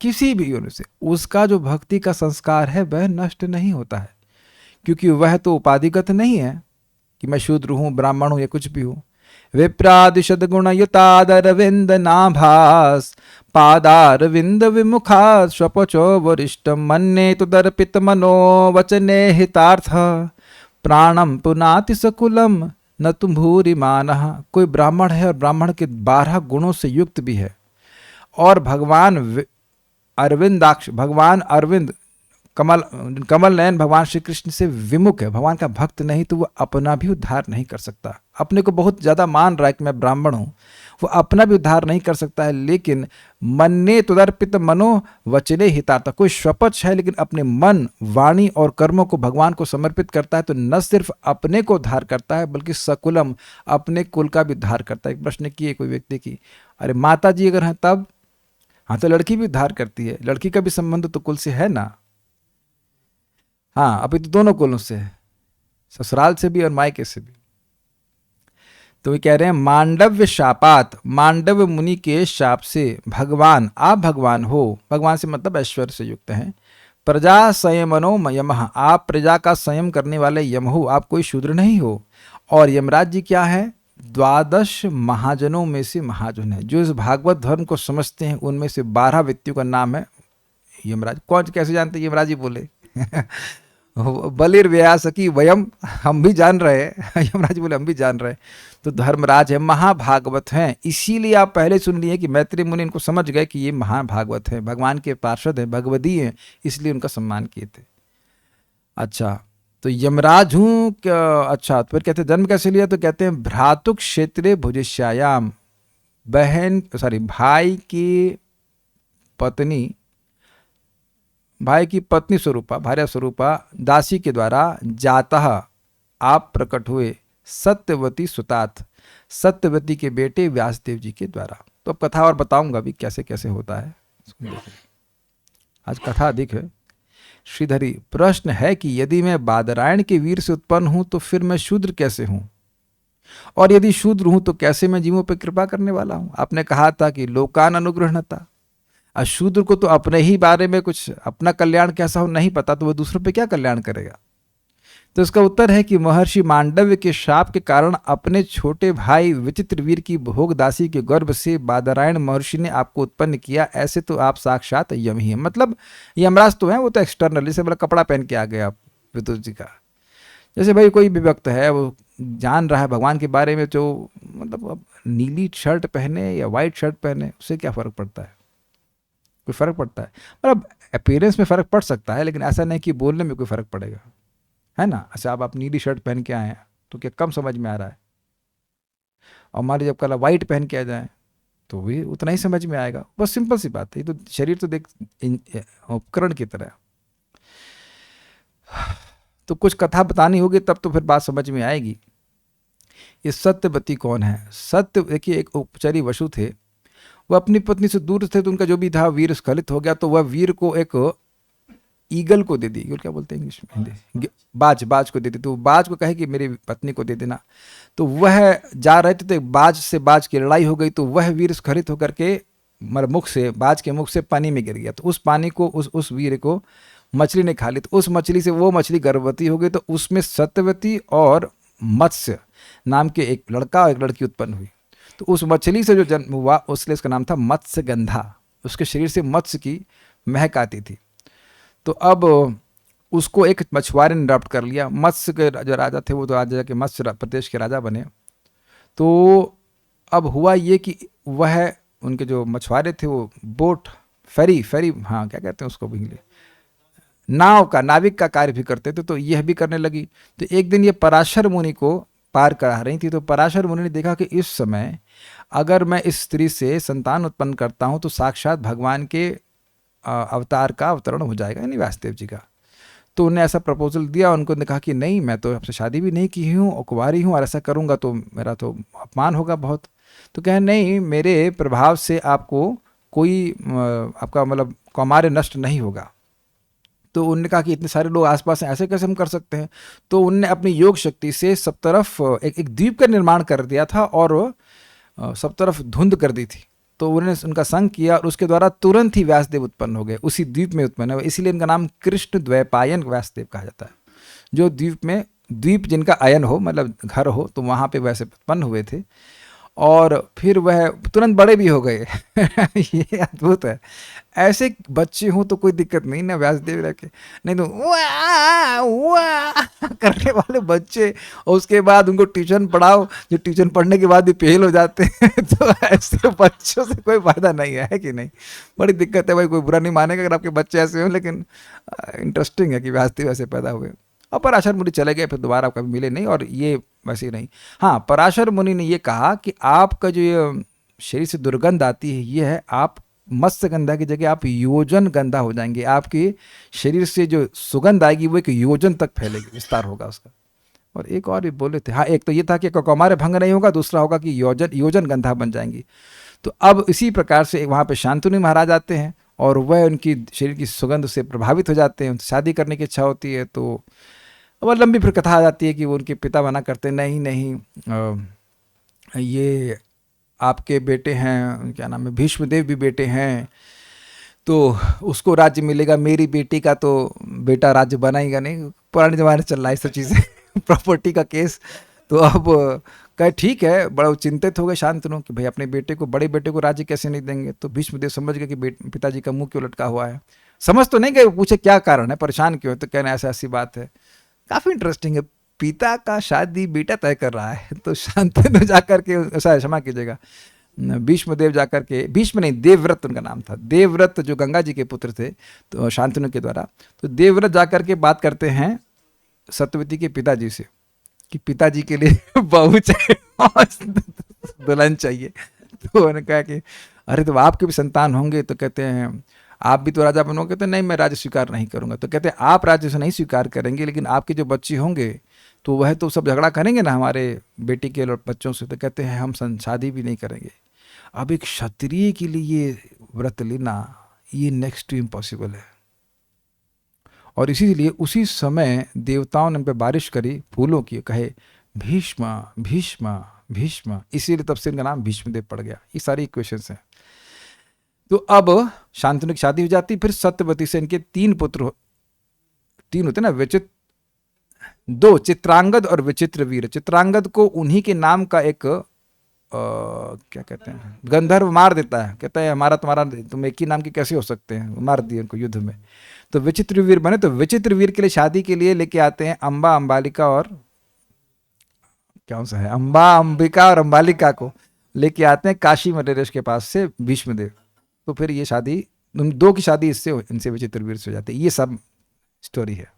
किसी भी योनि से, उसका जो भक्ति का संस्कार है वह नष्ट नहीं होता है, क्योंकि वह तो उपाधिगत नहीं है कि मैं शूद्र हूं, ब्राह्मण हूं या कुछ भी हूं। विप्रादिशद गुणयुतादरविंद नाभास पादारविंद विमुखा स्वपचो वरिष्ठ मन्ने तो दर्पित मनो वचने हितार्थ प्राणम पुनाति सकुलम न तुम भूरि मानः। कोई ब्राह्मण है और ब्राह्मण के 12 गुणों से युक्त भी है, और भगवान अरविंदाक्ष, भगवान अरविंद कमल नयन भगवान श्री कृष्ण से विमुख है, भगवान का भक्त नहीं, तो वह अपना भी उद्धार नहीं कर सकता। अपने को बहुत ज्यादा मान रहा है कि मैं ब्राह्मण हूं, वो अपना भी उद्धार नहीं कर सकता है। लेकिन मन्ने तुदर्पित मनो वचने हितार्थ, कोई शपथ है लेकिन अपने मन, वाणी और कर्मों को भगवान को समर्पित करता है, तो न सिर्फ अपने को उद्धार करता है बल्कि सकुलम, अपने कुल का भी उद्धार करता है। एक प्रश्न किए कोई व्यक्ति की, अरे माता जी अगर हैं तब, हाँ तो लड़की भी उद्धार करती है, लड़की का भी संबंध तो कुल से है ना। हाँ अभी तो दोनों कुलों से है, ससुराल से भी और मायके से भी। तो वे कह रहे हैं मांडव्य शापात, मांडव्य मुनि के शाप से भगवान, आप भगवान हो, भगवान से मतलब ऐश्वर्य से युक्त हैं, प्रजा संयमनो यमः, आप प्रजा का संयम करने वाले यम हो, आप कोई शूद्र नहीं हो। और यमराज जी क्या है, 12 महाजनों में से महाजन है, जो इस भागवत धर्म को समझते हैं उनमें से 12 व्यक्तियों का नाम है यमराज। कौन कैसे जानते हैं, यमराज जी बोले बलिर व्यासकी वयम, हम भी जान रहे हैं यमराज बोले हम भी जान रहे हैं। तो धर्मराज है, महाभागवत हैं, इसीलिए आप पहले सुन लिए कि मैत्री मुनि इनको समझ गए कि ये महाभागवत है, भगवान के पार्षद हैं, भगवदी हैं, इसलिए उनका सम्मान किए थे। अच्छा, तो यमराज हूँ क्या, अच्छा, तो फिर कहते हैं जन्म कैसे लिया, तो कहते हैं भ्रातुक क्षेत्रे भुजिष्यायाम, बहन भाई की पत्नी, भाई की पत्नी स्वरूपा, भार्या स्वरूपा दासी के द्वारा जातः आप प्रकट हुए, सत्यवती सुतात, सत्यवती के बेटे व्यासदेव जी के द्वारा। तो अब कथा और बताऊंगा अभी कैसे कैसे होता है, आज कथा अधिक है। श्रीधरी, प्रश्न है कि यदि मैं बादरायण के वीर से उत्पन्न हूं तो फिर मैं शूद्र कैसे हूं, और यदि शूद्र हूं तो कैसे मैं जीवों पर कृपा करने वाला हूं। आपने कहा था कि लोकान अनुग्रहणता, अशूद्र को तो अपने ही बारे में कुछ अपना कल्याण कैसा हो नहीं पता, तो वह दूसरों पे क्या कल्याण करेगा। तो इसका उत्तर है कि महर्षि मांडव्य के शाप के कारण अपने छोटे भाई विचित्रवीर की भोग दासी के गर्भ से बादरायण महर्षि ने आपको उत्पन्न किया, ऐसे तो आप साक्षात यम ही हैं। मतलब यमराज तो हैं, वो तो एक्सटर्नल, जैसे मतलब कपड़ा पहन के आ गए आप विदुर जी का। जैसे भाई कोई भी भक्त है, वो जान रहा है भगवान के बारे में, जो मतलब अब नीली शर्ट पहने या वाइट शर्ट पहने उससे क्या फ़र्क पड़ता है, कोई फ़र्क पड़ता है। मतलब अपीयरेंस में फ़र्क पड़ सकता है, लेकिन ऐसा नहीं कि बोलने में कोई फ़र्क पड़ेगा, है ना। अच्छा, अब आप नीली शर्ट पहन के आए हैं तो क्या कम समझ में आ रहा है, और हमारे जब कल वाइट पहन के आ जाए तो भी उतना ही समझ में आएगा। बस सिंपल सी बात है, ये तो शरीर तो देख उपकरण की तरह। तो कुछ कथा बतानी होगी तब तो फिर बात समझ में आएगी। ये सत्यवती कौन है, सत्य, देखिए एक उपचारी वसु थे, वह अपनी पत्नी से दूर थे, तो उनका जो भी था वीर स्खलित हो गया, तो वह वीर को एक ईगल को दे दी, ईगल क्या बोलते हैं इंग्लिश में, हिंदी, बाज को दे दी। तो बाज को कहे कि मेरी पत्नी को दे देना। तो वह जा रहे थे, तो एक बाज से बाज की लड़ाई हो गई, तो वह वीर स्खलित होकर के मुख से, बाज के मुख से पानी में गिर गया। तो उस पानी को उस वीर को मछली ने खा ली, तो उस मछली से वो मछली गर्भवती हो गई। तो उसमें सत्यवती और मत्स्य नाम के एक लड़का और एक लड़की उत्पन्न हुई। तो उस मछली से जो जन्म हुआ उसलिए इसका नाम था मत्स्य गंधा, उसके शरीर से मत्स्य की महक आती थी। तो अब उसको एक मछुआरे ने अडॉप्ट कर लिया। मत्स्य के जो राजा थे वो तो आज जाके मत्स्य प्रदेश के राजा बने। तो अब हुआ ये कि वह उनके जो मछुआरे थे वो बोट, फेरी, हाँ क्या कहते हैं उसको इंग्लिश, नाव का, नाविक का कार्य भी करते थे, तो यह भी करने लगी। तो एक दिन ये पराशर मुनि को पार करा रही थी। तो पराशर मुनि ने देखा कि इस समय अगर मैं इस स्त्री से संतान उत्पन्न करता हूँ तो साक्षात भगवान के अवतार का अवतरण हो जाएगा, यानी व्यासदेव जी का। तो उन्हें ऐसा प्रपोजल दिया, उनको ने कहा कि नहीं, मैं तो आपसे शादी भी नहीं की हूँ और कुंवारी हूँ, और ऐसा करूँगा तो मेरा तो अपमान होगा बहुत। तो कहे नहीं, मेरे प्रभाव से आपको कोई आपका मतलब कौमार्य नष्ट नहीं होगा। तो उन्होंने कहा कि इतने सारे लोग आसपास हैं, ऐसे कैसे हम कर सकते हैं। तो उनने अपनी योग शक्ति से सब तरफ एक द्वीप का निर्माण कर दिया था और सब तरफ धुंध कर दी थी। तो उन्होंने उनका संग किया और उसके द्वारा तुरंत ही व्यासदेव उत्पन्न हो गए, उसी द्वीप में उत्पन्न हुए। इसीलिए इनका नाम कृष्ण द्वैपायन व्यासदेव कहा जाता है। जो द्वीप में, द्वीप जिनका अयन हो मतलब घर हो, तो वहाँ पे वैसे उत्पन्न हुए थे और फिर वह तुरंत बड़े भी हो गए ये अद्भुत है। ऐसे बच्चे हों तो कोई दिक्कत नहीं ना, व्यासदेव रखे, नहीं तो वाह वाह करने वाले बच्चे, और उसके बाद उनको ट्यूशन पढ़ाओ, जो ट्यूशन पढ़ने के बाद भी फेल हो जाते हैं तो ऐसे बच्चों से कोई फायदा नहीं है कि नहीं। बड़ी दिक्कत है भाई, कोई बुरा नहीं मानेगा अगर आपके बच्चे ऐसे हों, लेकिन इंटरेस्टिंग है कि व्यासदेव ऐसे पैदा हुए। और पराशर मुनि चले गए, फिर दोबारा कभी मिले नहीं, और ये वैसे ही नहीं। हाँ, पराशर मुनि ने ये कहा कि आपका जो ये शरीर से दुर्गंध आती है, ये है आप मत्स्य गंधा की जगह आप योजन गंधा हो जाएंगे। आपके शरीर से जो सुगंध आएगी वो एक योजन तक फैलेगी, विस्तार होगा उसका। और एक और भी बोले थे, हाँ, एक तो ये था कि कौमार्य भंग नहीं होगा, दूसरा होगा कि योजन गंधा बन जाएंगी। तो अब इसी प्रकार से वहाँ पे शांतनु महाराज आते हैं और वह उनकी शरीर की सुगंध से प्रभावित हो जाते हैं, शादी करने की इच्छा होती है। तो वह लंबी फिर कथा आ जाती है कि वो उनके पिता मना करते, नहीं ये आपके बेटे हैं, क्या नाम है, भीष्मदेव भी बेटे हैं, तो उसको राज्य मिलेगा, मेरी बेटी का तो बेटा राज्य बनाएगा नहीं। पुराने ज़माने चल रहा है सब चीज़ें प्रॉपर्टी का केस। तो अब कहे ठीक है, बड़ा चिंतित हो गए शांतनु कि भाई अपने बेटे को, बड़े बेटे को राज्य कैसे नहीं देंगे। तो भीष्मदेव समझ गए कि पिताजी का मुंह क्यों लटका हुआ है। समझ तो नहीं गए, पूछे क्या कारण है, परेशान क्यों है, तो कहना ऐसा ऐसी बात है। काफ़ी इंटरेस्टिंग है, पिता का शादी बेटा तय कर रहा है। तो शांतनु जाकर के, ऐसा क्षमा कीजिएगा, भीष्मदेव जाकर के, भीष्म नहीं, देवव्रत उनका नाम था, देवव्रत जो गंगा जी के पुत्र थे तो शांतनु के द्वारा, तो देवव्रत जाकर के बात करते हैं सत्यवती के पिताजी से कि पिताजी के लिए बहू चाहिए, दुल्हन चाहिए। तो उन्होंने कहा कि अरे तो आपके भी संतान होंगे, तो कहते हैं आप भी तो राजा बनोगे। तो नहीं, मैं राज्य स्वीकार नहीं करूंगा। तो कहते हैं आप राज्य से नहीं स्वीकार करेंगे, लेकिन आपके जो बच्चे होंगे तो वह तो सब झगड़ा करेंगे ना हमारे बेटी के बच्चों से। तो कहते हैं हम शादी भी नहीं करेंगे। अब एक क्षत्रिय के लिए ये व्रत लेना, ये नेक्स्ट टू इम्पॉसिबल है। और इसीलिए उसी समय देवताओं ने उन पर बारिश करी फूलों की, कहे भीष्म भीष्म भीष्म, इसीलिए तब से इनका नाम भीष्मदेव पड़ गया। ये सारी इक्वेशंस हैं। तो अब शांतनु की शादी हो जाती, फिर सत्यवती से इनके 3 पुत्र, 3 होते ना, दो, चित्रांगद और विचित्रवीर। चित्रांगद को उन्हीं के नाम का एक क्या कहते हैं, गंधर्व मार देता है, कहता है हमारा तुम्हारा, तुम एक ही नाम के कैसे हो सकते हैं, मार दिए उनको युद्ध में। तो विचित्रवीर बने। तो विचित्रवीर के लिए शादी के लिए लेके आते हैं अंबा अंबालिका और कौन सा है, अंबा अंबिका और अंबालिका को लेके आते हैं काशी मलेरेश के पास से भीष्मदेव। तो फिर ये शादी, उन 2 की शादी इनसे विचित्रवीर से हो जाती है। ये सब स्टोरी है।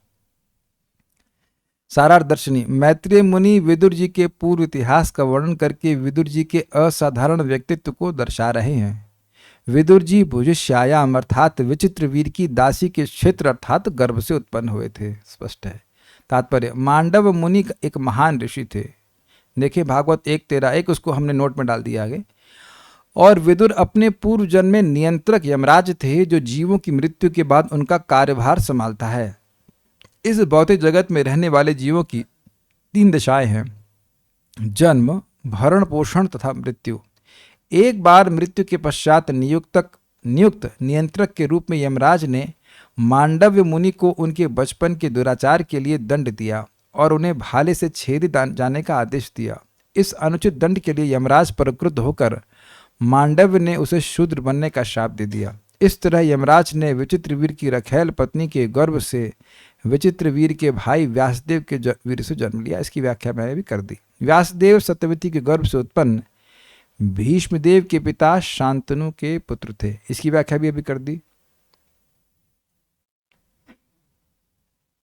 सारार्थ दर्शनी, मैत्रेय मुनि विदुर जी के पूर्व इतिहास का वर्णन करके विदुर जी के असाधारण व्यक्तित्व को दर्शा रहे हैं। विदुर जी भुजश्यायाम अर्थात विचित्रवीर की दासी के क्षेत्र अर्थात गर्भ से उत्पन्न हुए थे। स्पष्ट है। तात्पर्य, मांडव मुनि एक महान ऋषि थे। देखिए भागवत 1:13, उसको हमने नोट में डाल दिया आगे। और विदुर अपने पूर्व जन्म में नियंत्रक यमराज थे, जो जीवों की मृत्यु के बाद उनका कार्यभार संभालता है। इस भौतिक जगत में रहने वाले जीवों की 3 दशाएं हैं, जन्म, भरण पोषण तथा मृत्यु। एक बार मृत्यु के पश्चात नियुक्त नियंत्रक के रूप में यमराज ने मांडव्य मुनि को उनके बचपन के दुराचार के लिए दंड दिया और उन्हें भाले से छेद जाने का आदेश दिया। इस अनुचित दंड के लिए यमराज पर क्रुद्ध होकर मांडव्य ने उसे शूद्र बनने का शाप दे दिया। इस तरह यमराज ने विचित्रवीर की रखैल पत्नी के गर्भ से विचित्रवीर के भाई व्यासदेव के वीर से जन्म लिया। इसकी व्याख्या मैंने भी कर दी। व्यासदेव सत्यवती के गर्भ से उत्पन्न भीष्मदेव के पिता शांतनु के पुत्र थे। इसकी व्याख्या भी अभी कर दी।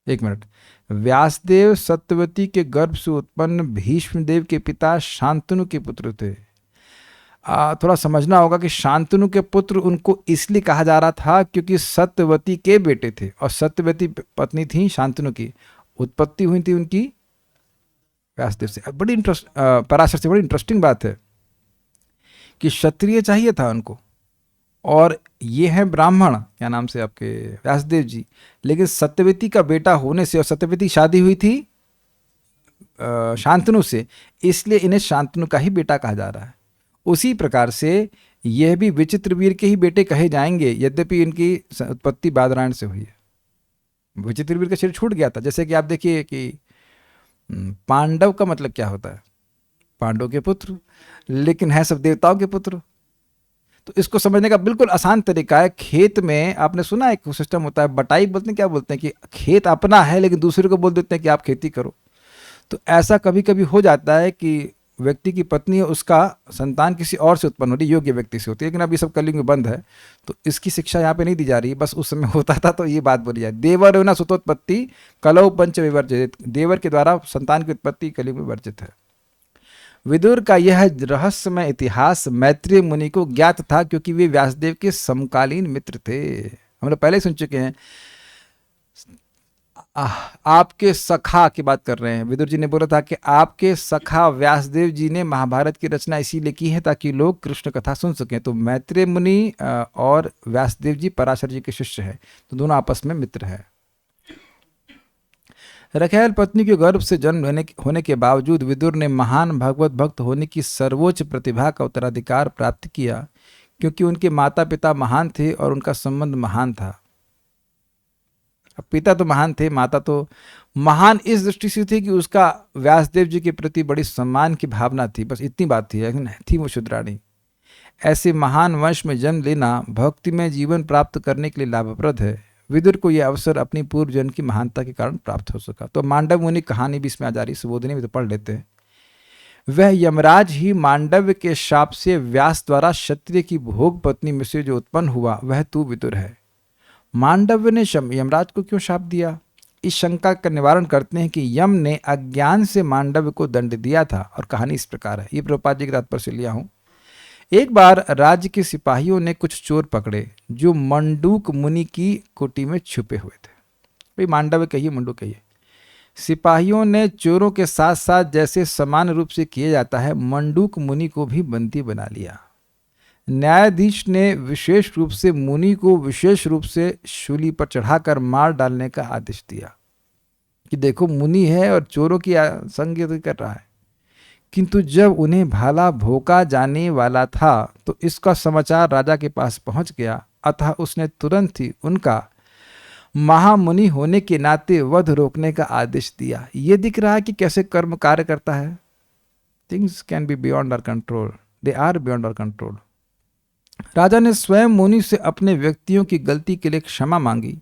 1 मिनट। व्यासदेव सत्यवती के गर्भ से उत्पन्न भीष्मदेव के पिता शांतनु के पुत्र थे। थोड़ा समझना होगा कि शांतनु के पुत्र उनको इसलिए कहा जा रहा था क्योंकि सत्यवती के बेटे थे और सत्यवती पत्नी थी शांतनु की। उत्पत्ति हुई थी उनकी व्यासदेव से। बड़ी पराशर से बड़ी इंटरेस्टिंग बात है कि क्षत्रिय चाहिए था उनको, और ये है ब्राह्मण, क्या नाम से आपके व्यासदेव जी, लेकिन सत्यवती का बेटा होने से, और सत्यवती शादी हुई थी शांतनु से, इसलिए इन्हें शांतनु का ही बेटा कहा जा रहा है। उसी प्रकार से यह भी विचित्रवीर के ही बेटे कहे जाएंगे, यद्यपि इनकी उत्पत्ति बादरायण से हुई है। विचित्रवीर का शरीर छूट गया था। जैसे कि आप देखिए कि पांडव का मतलब क्या होता है, पांडव के पुत्र, लेकिन है सब देवताओं के पुत्र। तो इसको समझने का बिल्कुल आसान तरीका है, खेत में आपने सुना एक सिस्टम होता है, बटाई बोलते हैं, क्या बोलते हैं कि खेत अपना है लेकिन दूसरे को बोल देते हैं कि आप खेती करो। तो ऐसा कभी कभी हो जाता है कि व्यक्ति की पत्नी है, उसका संतान किसी और से उत्पन्न हो रही, योग्य व्यक्ति से होती है, लेकिन अब ये सब कलयुग में बंद है, तो इसकी शिक्षा यहाँ पे नहीं दी जा रही। बस उस समय होता था तो ये बात बोली जाए, देवर होना सुतोत्पत्ति कलौ पंच विवर्जित, देवर के द्वारा संतान की उत्पत्ति कलयुग में वर्जित है। विदुर का यह रहस्यमय इतिहास मैत्रेय मुनि को ज्ञात था क्योंकि वे व्यासदेव के समकालीन मित्र थे। हम लोग पहले ही सुन चुके हैं। आपके सखा की बात कर रहे हैं। विदुर जी ने बोला था कि आपके सखा व्यासदेव जी ने महाभारत की रचना इसीलिए की है ताकि लोग कृष्ण कथा सुन सकें। तो मैत्रेय मुनि और व्यासदेव जी पराशर जी के शिष्य हैं, तो दोनों आपस में मित्र हैं। रखैल पत्नी के गर्भ से जन्म होने के बावजूद विदुर ने महान भगवत भक्त होने की सर्वोच्च प्रतिभा का उत्तराधिकार प्राप्त किया, क्योंकि उनके माता पिता महान थे और उनका संबंध महान था। अब पिता तो महान थे, माता तो महान इस दृष्टि से थी कि उसका व्यासदेव जी के प्रति बड़ी सम्मान की भावना थी, बस इतनी बात थी, लेकिन थी वो शूद्राणी। ऐसे महान वंश में जन्म लेना भक्ति में जीवन प्राप्त करने के लिए लाभप्रद है। विदुर को यह अवसर अपनी पूर्व जन्म की महानता के कारण प्राप्त हो सका। तो मांडव मुनि कहानी भी इसमें आ जा रही, सुबोधिनी भी तो पढ़ लेते हैं। वह यमराज ही मांडव्य के शाप से व्यास द्वारा क्षत्रिय की भोग पत्नी में से जो उत्पन्न हुआ वह तू विदुर है। मांडव्य ने यमराज को क्यों शाप दिया? इस शंका का निवारण करते हैं कि यम ने अज्ञान से मांडव्य को दंड दिया था। और कहानी इस प्रकार है, ये प्रभुपाद जी के तात्पर्य से लिया हूं। एक बार राज्य के सिपाहियों ने कुछ चोर पकड़े जो मंडूक मुनि की कुटी में छुपे हुए थे। भाई मांडव्य कहिए, मंडूक कहिए। सिपाहियों ने चोरों के साथ साथ जैसे समान रूप से किया जाता है मंडूक मुनि को भी बंदी बना लिया। न्यायाधीश ने विशेष रूप से मुनि को विशेष रूप से शूली पर चढ़ाकर मार डालने का आदेश दिया कि देखो मुनि है और चोरों की संग कर रहा है। किंतु जब उन्हें भाला भोंका जाने वाला था तो इसका समाचार राजा के पास पहुंच गया, अतः उसने तुरंत ही उनका महामुनि होने के नाते वध रोकने का आदेश दिया। ये दिख रहा है कि कैसे कर्म कार्य करता है। Things can be beyond our control, they are beyond our control. राजा ने स्वयं मुनि से अपने व्यक्तियों की गलती के लिए क्षमा मांगी।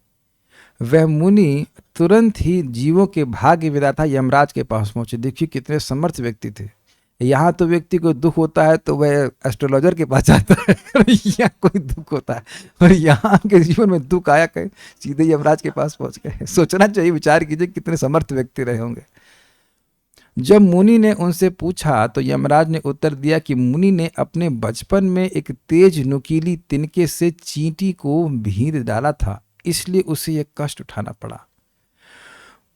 वह मुनि तुरंत ही जीवों के भाग्य विधाता यमराज के पास पहुंचे। देखिए कितने समर्थ व्यक्ति थे। यहाँ तो व्यक्ति को दुख होता है तो वह एस्ट्रोलॉजर के पास जाता है यहाँ कोई दुख होता है और यहाँ के जीवन में दुख आया कहीं सीधे यमराज के पास पहुंच गए। सोचना चाहिए, विचार कीजिए कितने समर्थ व्यक्ति रहे होंगे। जब मुनि ने उनसे पूछा तो यमराज ने उत्तर दिया कि मुनि ने अपने बचपन में एक तेज नुकीली तिनके से चींटी को भीड़ डाला था, इसलिए उसे यह कष्ट उठाना पड़ा।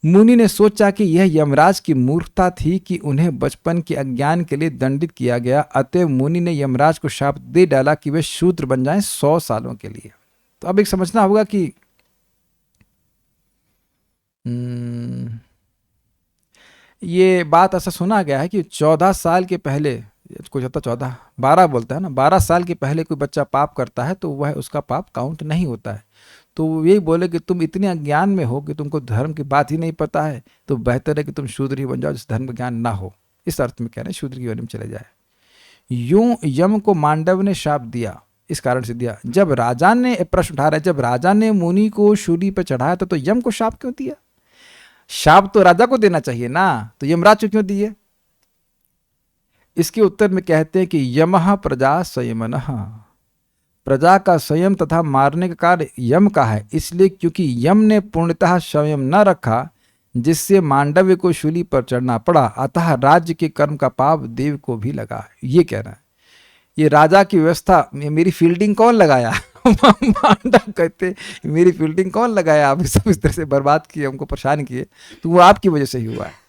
मुनि ने सोचा कि यह यमराज की मूर्खता थी कि उन्हें बचपन के अज्ञान के लिए दंडित किया गया। अतः मुनि ने यमराज को शाप दे डाला कि वे शूद्र बन जाएं 100 सालों के लिए। तो अब एक समझना होगा कि ये बात ऐसा सुना गया है कि 14 साल के पहले, कुछ होता 14 12 बोलता है ना, 12 साल के पहले कोई बच्चा पाप करता है तो वह उसका पाप काउंट नहीं होता है। तो यही बोले कि तुम इतने अज्ञान में हो कि तुमको धर्म की बात ही नहीं पता है, तो बेहतर है कि तुम शूद्र ही बन जाओ जिस धर्म का ज्ञान ना हो। इस अर्थ में कह रहे हैं शूद्र की योनि में चले जाए। यूं यम को मांडव ने शाप दिया, इस कारण से दिया। जब राजा ने, प्रश्न उठा रहा है, जब राजा ने मुनि को शूली पर चढ़ाया था तो यम को शाप क्यों दिया? शाप तो राजा को देना चाहिए ना, तो यमराज को क्यों दिए? इसके उत्तर में कहते हैं कि यमः प्रजा संयमनः, प्रजा का संयम तथा मारने का कार्य यम का है, इसलिए क्योंकि यम ने पूर्णतः संयम न रखा जिससे मांडव्य को शूली पर चढ़ना पड़ा, अतः राज्य के कर्म का पाप देव को भी लगा। ये कह रहा है, ये राजा की व्यवस्था, मेरी फील्डिंग कौन लगाया मांडव कहते मेरी फील्डिंग कौन लगाया, आप सब इस तरह से बर्बाद किए, हमको परेशान किए, तो वो आपकी वजह से ही हुआ है।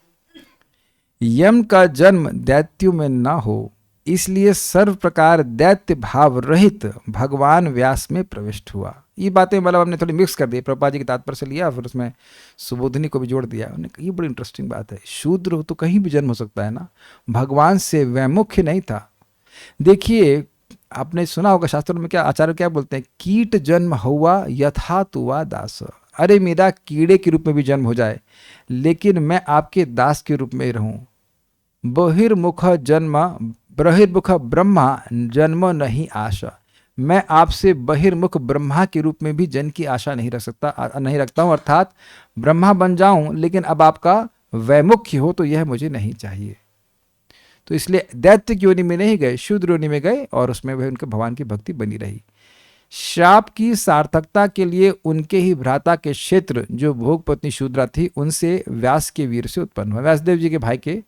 यम का जन्म दैत्यों में न हो, इसलिए सर्व प्रकार दैत्य भाव रहित भगवान व्यास में प्रविष्ट हुआ। ये बातें मतलब हमने थोड़ी मिक्स कर दी, प्रभुपाद जी के तात्पर्य से लिया, फिर उसमें सुबोधिनी को भी जोड़ दिया। उन्होंने कहा ये बड़ी इंटरेस्टिंग बात है, शूद्र हो तो कहीं भी जन्म हो सकता है ना, भगवान से वैमुख्य नहीं था। देखिए आपने सुना होगा शास्त्रों में क्या आचार्य क्या बोलते हैं, कीट जन्म हुआ यथा तुवा दास। अरे मेरा कीड़े के रूप में भी जन्म हो जाए लेकिन मैं आपके दास के रूप में रहूं। बहिर्मुख जन्म बहिर्मुख ब्रह्मा जन्म नहीं आशा, मैं आपसे बहिर्मुख ब्रह्मा के रूप में भी जन्म की आशा नहीं रखता हूं, अर्थात ब्रह्मा बन जाऊं लेकिन अब आपका वैमुख्य हो तो यह मुझे नहीं चाहिए। तो इसलिए दैत्य की योनि में नहीं गए, शूद्र योनि में गए और उसमें वह उनके भगवान की भक्ति बनी रही। शाप की सार्थकता के लिए उनके ही भ्राता के क्षेत्र जो भोग पत्नी शूद्रा थी उनसे व्यास के वीर से उत्पन्न हुआ, व्यासदेव जी के भाई के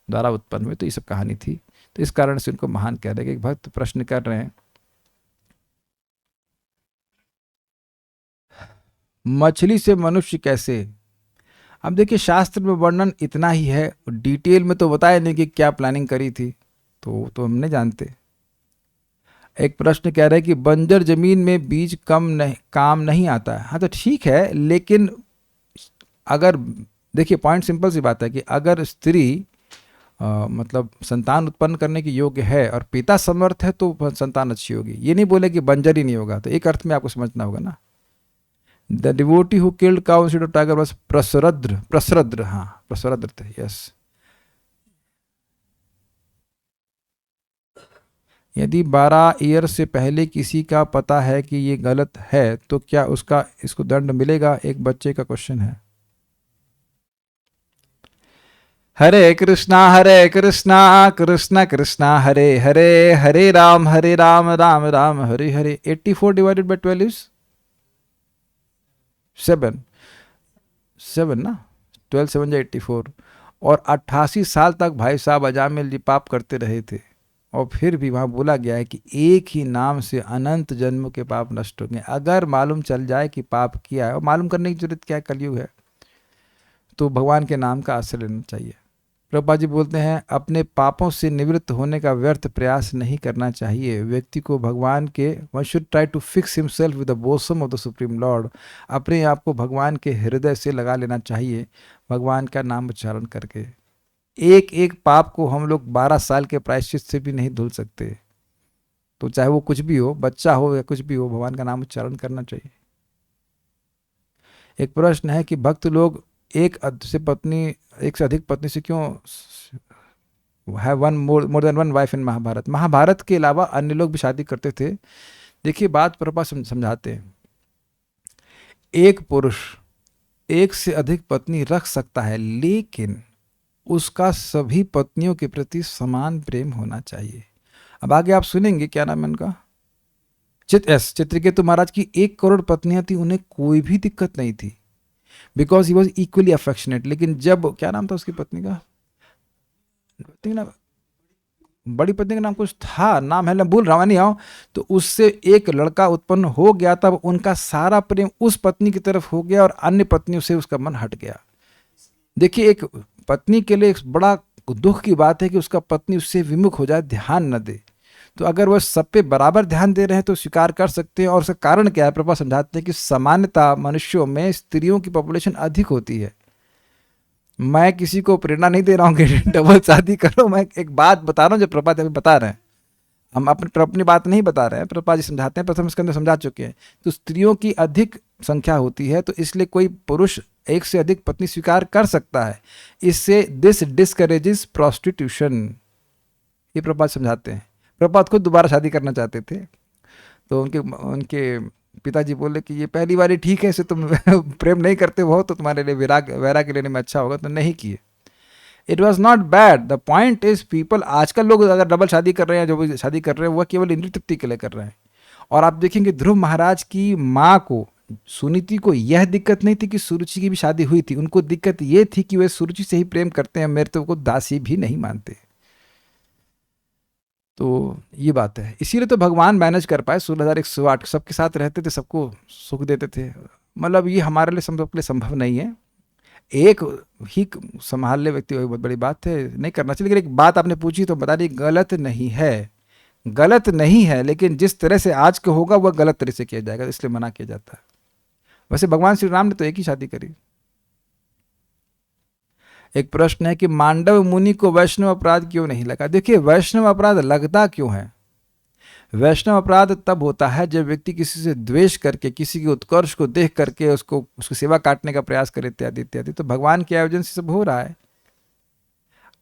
द्वारा उत्पन्न हुए। तो ये सब कहानी थी, तो इस कारण से उनको महान कह रहे हैं। भक्त प्रश्न कर रहे हैं, मछली से मनुष्य कैसे? अब देखिए शास्त्र में वर्णन इतना ही है, डिटेल में तो बताया नहीं कि क्या प्लानिंग करी थी, तो हम नहीं जानते। एक प्रश्न कह रहे हैं कि बंजर जमीन में बीज काम नहीं आता है। हाँ तो ठीक है, लेकिन अगर देखिए पॉइंट सिंपल सी बात है कि अगर स्त्री मतलब संतान उत्पन्न करने की योग्य है और पिता समर्थ है तो संतान अच्छी होगी। ये नहीं बोले कि बंजर ही नहीं होगा, तो एक अर्थ में आपको समझना होगा ना। The devotee who killed cow instead of tiger was प्रसरद्र, प्रसरद्र, हाँ प्रसरद्र थे, यस। यदि 12 ईयर से पहले किसी का पता है कि ये गलत है तो क्या उसका इसको दंड मिलेगा, एक बच्चे का क्वेश्चन है। हरे कृष्णा कृष्ण कृष्णा हरे हरे, हरे Ram Ram Ram Hare Hare. 84 divided by 12 is 7, 7 ना, 12 7 जा 84। और 88 साल तक भाई साहब अजामिल जी पाप करते रहे थे, और फिर भी वहाँ बोला गया है कि एक ही नाम से अनंत जन्म के पाप नष्ट हो गए। अगर मालूम चल जाए कि पाप किया है, और मालूम करने की जरूरत क्या है, कलयुग है, तो भगवान के नाम का आश्रय लेना चाहिए। प्रभुपाद जी बोलते हैं अपने पापों से निवृत्त होने का व्यर्थ प्रयास नहीं करना चाहिए। व्यक्ति को भगवान के one should try to fix himself with the bosom of the supreme Lord. अपने आप को भगवान के हृदय से लगा लेना चाहिए, भगवान का नाम उच्चारण करके। एक एक पाप को हम लोग 12 साल के प्रायश्चित से भी नहीं धुल सकते। तो चाहे वो कुछ भी हो, बच्चा हो या कुछ भी हो, भगवान का नाम उच्चारण करना चाहिए। एक प्रश्न है कि भक्त लोग एक से अधिक पत्नी से क्यों है one more than one wife in Mahabharata. Mahabharata के अलावा अन्य लोग भी शादी करते थे। देखिए बात प्रभुपाद समझाते हैं, एक पुरुष एक से अधिक पत्नी रख सकता है, लेकिन उसका सभी पत्नियों के प्रति समान प्रेम होना चाहिए। अब आगे आप सुनेंगे, क्या नाम है उनका, चित्रकेतु महाराज की 1 करोड़ पत्नियां थी, उन्हें कोई भी दिक्कत नहीं थी, because he was equally affectionate. लेकिन जब, क्या नाम था उसकी पत्नी का, बड़ी पत्नी का नाम कुछ था, नाम है, मैं भूल रहा हूँ, नहीं आओ, तो उससे एक लड़का उत्पन्न हो गया, तब उनका सारा प्रेम उस पत्नी की तरफ हो गया और अन्य पत्नियों से उसका मन हट गया। देखिए एक पत्नी के लिए एक बड़ा दुख की बात है कि उसका पत्नी उससे विमुख हो जाए, ध्यान न दे। तो अगर वह सब पे बराबर ध्यान दे रहे हैं तो स्वीकार कर सकते हैं। और उसका कारण क्या है, प्रभुपाद समझाते हैं कि सामान्यतः मनुष्यों में स्त्रियों की पॉपुलेशन अधिक होती है। मैं किसी को प्रेरणा नहीं दे रहा हूँ कि डबल शादी करो, मैं एक बात बता रहा हूँ जो प्रभुपाद अभी बता रहे हैं। हम अपनी बात नहीं बता रहे हैं, प्रभुपाद जी समझाते हैं, प्रथम स्कंद में समझा चुके हैं। तो स्त्रियों की अधिक संख्या होती है, तो इसलिए कोई पुरुष एक से अधिक पत्नी स्वीकार कर सकता है। इससे दिस डिस्करेजेस प्रोस्टिट्यूशन, ये प्रभुपाद समझाते हैं। प्रभुपाद खुद दोबारा शादी करना चाहते थे, तो उनके पिताजी बोले कि ये पहली बार ही ठीक है, इसे तुम प्रेम नहीं करते हो तो तुम्हारे लिए वैराग्य लेने में अच्छा होगा, तो नहीं किए। It was not bad. The point is people, आजकल लोग अगर डबल शादी कर रहे हैं, जो भी शादी कर रहे हैं, वह केवल इंद्रिय तृप्ति के लिए कर रहे हैं। और आप देखेंगे ध्रुव महाराज की माँ को, सुनीति को यह दिक्कत नहीं थी कि सुरुचि की भी शादी हुई थी, उनको दिक्कत ये थी कि वे सुरुचि से ही प्रेम करते हैं, मेरे तो को दासी भी नहीं मानते। तो ये बात है, इसीलिए तो भगवान मैनेज कर पाए। 16,108 सबके साथ रहते थे, सबको सुख देते थे। मतलब ये हमारे लिए सबके लिए संभव नहीं है, एक ही संभाल ले व्यक्ति, वही बहुत बड़ी बात है, नहीं करना चाहिए। लेकिन एक बात आपने पूछी तो बता दी, गलत नहीं है, गलत नहीं है, लेकिन जिस तरह से आज के होगा वह गलत तरह से किया जाएगा, इसलिए मना किया जाता है। वैसे भगवान श्री राम ने तो एक ही शादी करी। एक प्रश्न है कि मांडव मुनि को वैष्णव अपराध क्यों नहीं लगा। देखिए वैष्णव अपराध लगता क्यों है, वैष्णव अपराध तब होता है जब व्यक्ति किसी से द्वेष करके, किसी के उत्कर्ष को देख करके उसकी सेवा काटने का प्रयास करे, इत्यादि इत्यादि। तो भगवान के आयोजन से सब हो रहा है।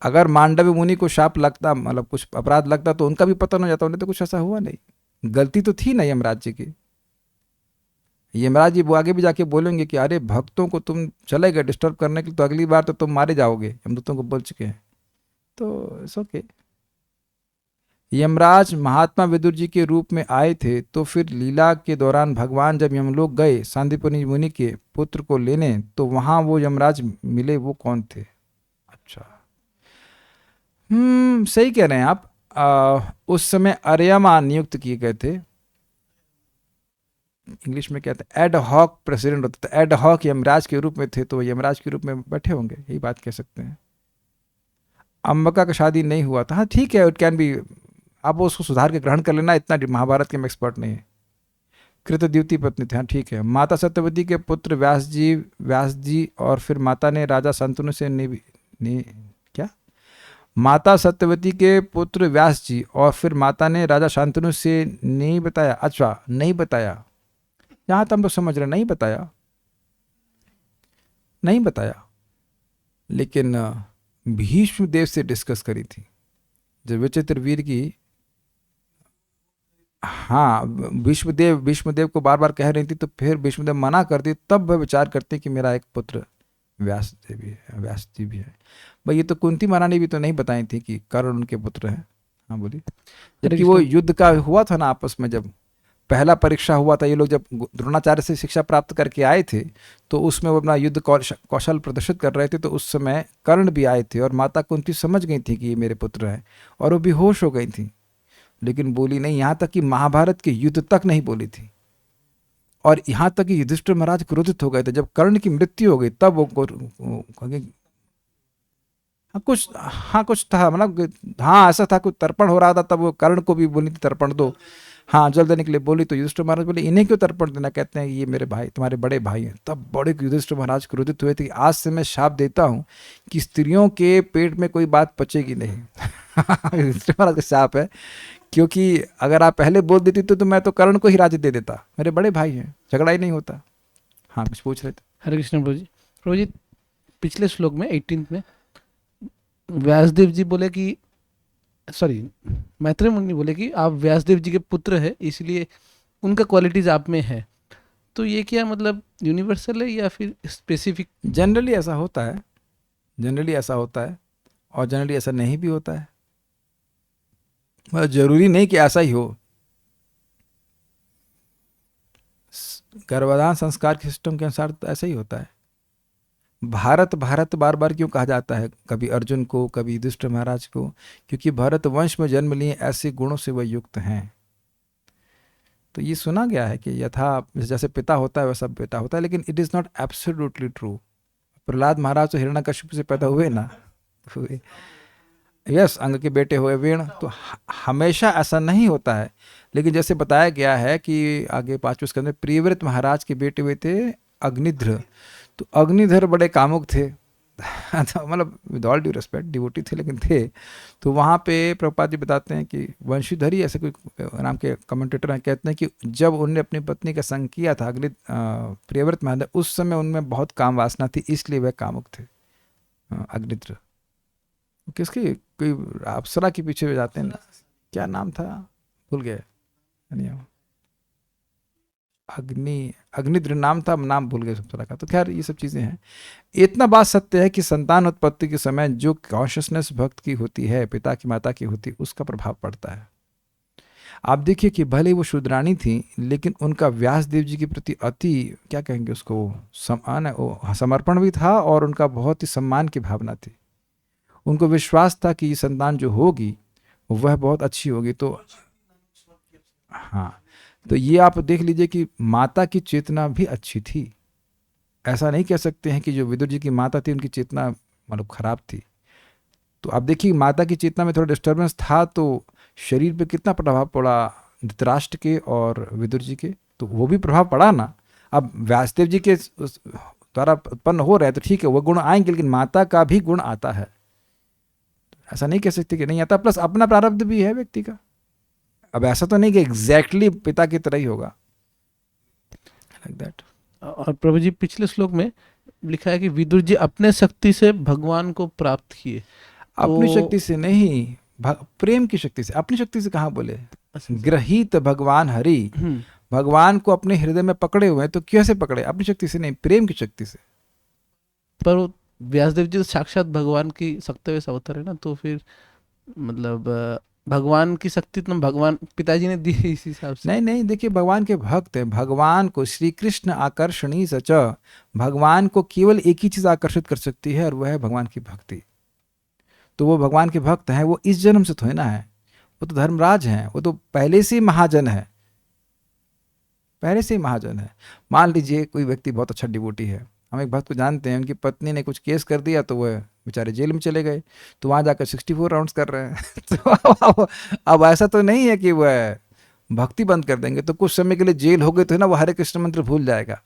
अगर मांडव मुनि को शाप लगता, मतलब कुछ अपराध लगता, तो उनका भी पतन हो जाता, उन्हें तो कुछ ऐसा हुआ नहीं, गलती तो थी ना यमराज जी की। यमराज जी वो आगे भी जाके बोलेंगे कि अरे भक्तों को तुम चले गए डिस्टर्ब करने के लिए, तो अगली बार तो तुम मारे जाओगे, यमदूतों को बोल चुके हैं। तो इट्स ओके। यमराज महात्मा विदुर जी के रूप में आए थे, तो फिर लीला के दौरान भगवान जब यमलोक गए सांदीपनि मुनि के पुत्र को लेने, तो वहां वो यमराज मिले, वो कौन थे। अच्छा, सही कह रहे हैं आप। उस समय अर्यमा नियुक्त किए गए थे, इंग्लिश में कहते हैं एड हॉक प्रेसिडेंट होता था, एड हॉक यमराज के रूप में थे, तो यमराज के रूप में बैठे होंगे, यही बात कह सकते हैं। अंबिका का शादी नहीं हुआ था, हाँ ठीक है, इट कैन बी, आप उसको सुधार के ग्रहण कर लेना, इतना महाभारत के में एक्सपर्ट नहीं है। कृतद्युति पत्नी थे, हाँ ठीक है। माता सत्यवती के पुत्र व्यास जी और फिर माता ने राजा शांतनु से क्या, माता सत्यवती के पुत्र व्यास जी और फिर माता ने राजा शांतनु से नहीं बताया, अच्छा नहीं बताया, यहाँ तक हम तो समझ रहे नहीं बताया, नहीं बताया, लेकिन भीष्म देव से डिस्कस करी थी जब विचित्र वीर की, हाँ भीष्मदेव को बार बार कह रही थी, तो फिर भीष्मदेव मना कर दी, तब वह विचार करते कि मेरा एक पुत्र व्यास जी भी है। भाई ये तो कुंती महारानी भी तो नहीं बताई थी कि कर्ण उनके पुत्र हैं। हाँ बोलिए। जबकि वो युद्ध का हुआ था ना आपस में, जब पहला परीक्षा हुआ था, ये लोग जब द्रोणाचार्य से शिक्षा प्राप्त करके आए थे तो उसमें वो अपना युद्ध कौशल प्रदर्शित कर रहे थे, तो उस समय कर्ण भी आए थे और माता कुंती समझ गई थी कि ये मेरे पुत्र हैं और वो बेहोश हो गई थी, लेकिन बोली नहीं। यहाँ तक कि महाभारत के युद्ध तक नहीं बोली थी, और यहाँ तक कि युधिष्ठिर महाराज क्रोधित हो गए थे जब कर्ण की मृत्यु हो गई, तब वो हाँ कुछ था, मतलब हाँ ऐसा था, कुछ तर्पण हो रहा था, तब वो कर्ण को भी बोली थी तर्पण दो, हाँ जल देने के लिए बोली, तो युधिष्ठिर महाराज बोले इन्हें क्यों तर्पण देना, कहते हैं ये मेरे भाई, तुम्हारे बड़े भाई हैं। तब बड़े युधिष्ठिर महाराज क्रोधित हुए थे, आज से मैं शाप देता हूँ कि स्त्रियों के पेट में कोई बात पचेगी नहीं। युधिष्ठिर महाराज का शाप है, क्योंकि अगर आप पहले बोल देती तो मैं तो कर्ण को ही राज्य दे देता, मेरे बड़े भाई हैं, झगड़ा ही नहीं होता। हाँ कुछ पूछ रहे थे। हरे कृष्ण प्रभु जी पिछले श्लोक में 18 में व्यासदेव जी बोले कि, सॉरी मैत्रेय मुनि बोले कि आप व्यासदेव जी के पुत्र है, इसलिए उनका क्वालिटीज आप में है, तो ये क्या मतलब यूनिवर्सल है या फिर स्पेसिफिक? जनरली ऐसा होता है, जनरली ऐसा होता है, और जनरली ऐसा नहीं भी होता है, मतलब जरूरी नहीं कि ऐसा ही हो। गर्भाधान संस्कार के सिस्टम के अनुसार तो ऐसा ही होता है। भारत बार बार क्यों कहा जाता है, कभी अर्जुन को कभी युधिष्ठिर महाराज को, क्योंकि भारत वंश में जन्म लिए ऐसे गुणों से वह युक्त हैं। तो ये सुना गया है कि यथा जैसे पिता होता है वैसा बेटा होता है, लेकिन it is not absolutely true. Prahlad Maharaj तो हिरण्यकश्यप से पैदा हुए ना, हुए, यस अंग के बेटे हुए वीण, तो हमेशा ऐसा नहीं होता है। लेकिन जैसे बताया गया है कि आगे 5वें स्कंद में प्रियव्रत महाराज के बेटे हुए थे अग्निध्र, तो अग्निधर बड़े कामुक थे, मतलब with all due respect devotee थे लेकिन थे। तो वहाँ पे प्रभुपाद जी बताते हैं कि वंशीधर ही ऐसे कोई नाम के कमेंटेटर हैं, कहते हैं कि जब उनने अपनी पत्नी का संग किया था प्रियव्रत महाराज, उस समय उनमें बहुत काम वासना थी, इसलिए वह कामुक थे अग्निध्र। किसकी कोई अप्सरा के पीछे जाते हैं ना, क्या नाम था भूल गए, अग्निध्र नाम था, नाम भूल गए अप्सरा का। तो खैर ये सब चीज़ें हैं। इतना बात सत्य है कि संतान उत्पत्ति के समय जो कॉन्शियसनेस भक्त की होती है, पिता की माता की होती है, उसका प्रभाव पड़ता है। आप देखिए कि भले वो शूद्राणी थी, लेकिन उनका व्यासदेव जी के प्रति अति क्या कहेंगे उसको समर्पण भी था, और उनका बहुत ही सम्मान की भावना थी। उनको विश्वास था कि ये संतान जो होगी वह बहुत अच्छी होगी। तो हाँ, तो ये आप देख लीजिए कि माता की चेतना भी अच्छी थी। ऐसा नहीं कह सकते हैं कि जो विदुर जी की माता थी उनकी चेतना मतलब खराब थी। तो आप देखिए माता की चेतना में थोड़ा डिस्टर्बेंस था, तो शरीर पे कितना प्रभाव पड़ा धृतराष्ट्र के और विदुर जी के, तो वो भी प्रभाव पड़ा ना। अब व्यासदेव जी के द्वारा उत्पन्न हो रहे हैं तो ठीक है, वो गुण आएंगे, लेकिन माता का भी गुण आता है, ऐसा नहीं कह सकते कि नहीं आता। प्लस अपना प्रारब्ध भी है व्यक्ति का। अब ऐसा तो नहीं कि एग्जैक्टली पिता की तरह ही होगा, लाइक दैट। और प्रभु जी पिछले श्लोक में लिखा है कि विदुर जी अपने शक्ति से भगवान को प्राप्त किए। अपनी शक्ति से नहीं, प्रेम की शक्ति से। अपनी शक्ति से कहाँ बोले, ग्रहीत भगवान हरि, भगवान को अपने हृदय में पकड़े हुए हैं, तो कैसे पकड़े, अपनी शक्ति से नहीं, प्रेम की शक्ति से। पर व्यासदेव जी तो साक्षात भगवान की सक्तव्य अवतार है ना, तो फिर मतलब भगवान की शक्ति तो भगवान पिताजी ने दी इस हिसाब से। नहीं, देखिए भगवान के भक्त हैं, भगवान को श्री कृष्ण आकर्षणी सच, भगवान को केवल एक ही चीज आकर्षित कर सकती है, और वह है भगवान की भक्ति। तो वो भगवान के भक्त हैं, वो इस जन्म से थोड़ी ना है, वो तो धर्मराज हैं, वो तो पहले से ही महाजन है, पहले से ही महाजन है। मान लीजिए कोई व्यक्ति बहुत अच्छा डिवोटी है, हम एक भक्त को जानते हैं, उनकी पत्नी ने कुछ केस कर दिया तो वह बेचारे जेल में चले गए, तो वहाँ जाकर 64 राउंड्स कर रहे हैं। तो अब ऐसा तो नहीं है कि वह भक्ति बंद कर देंगे तो कुछ समय के लिए जेल हो गए तो है ना वो हरे कृष्ण मंत्र भूल जाएगा।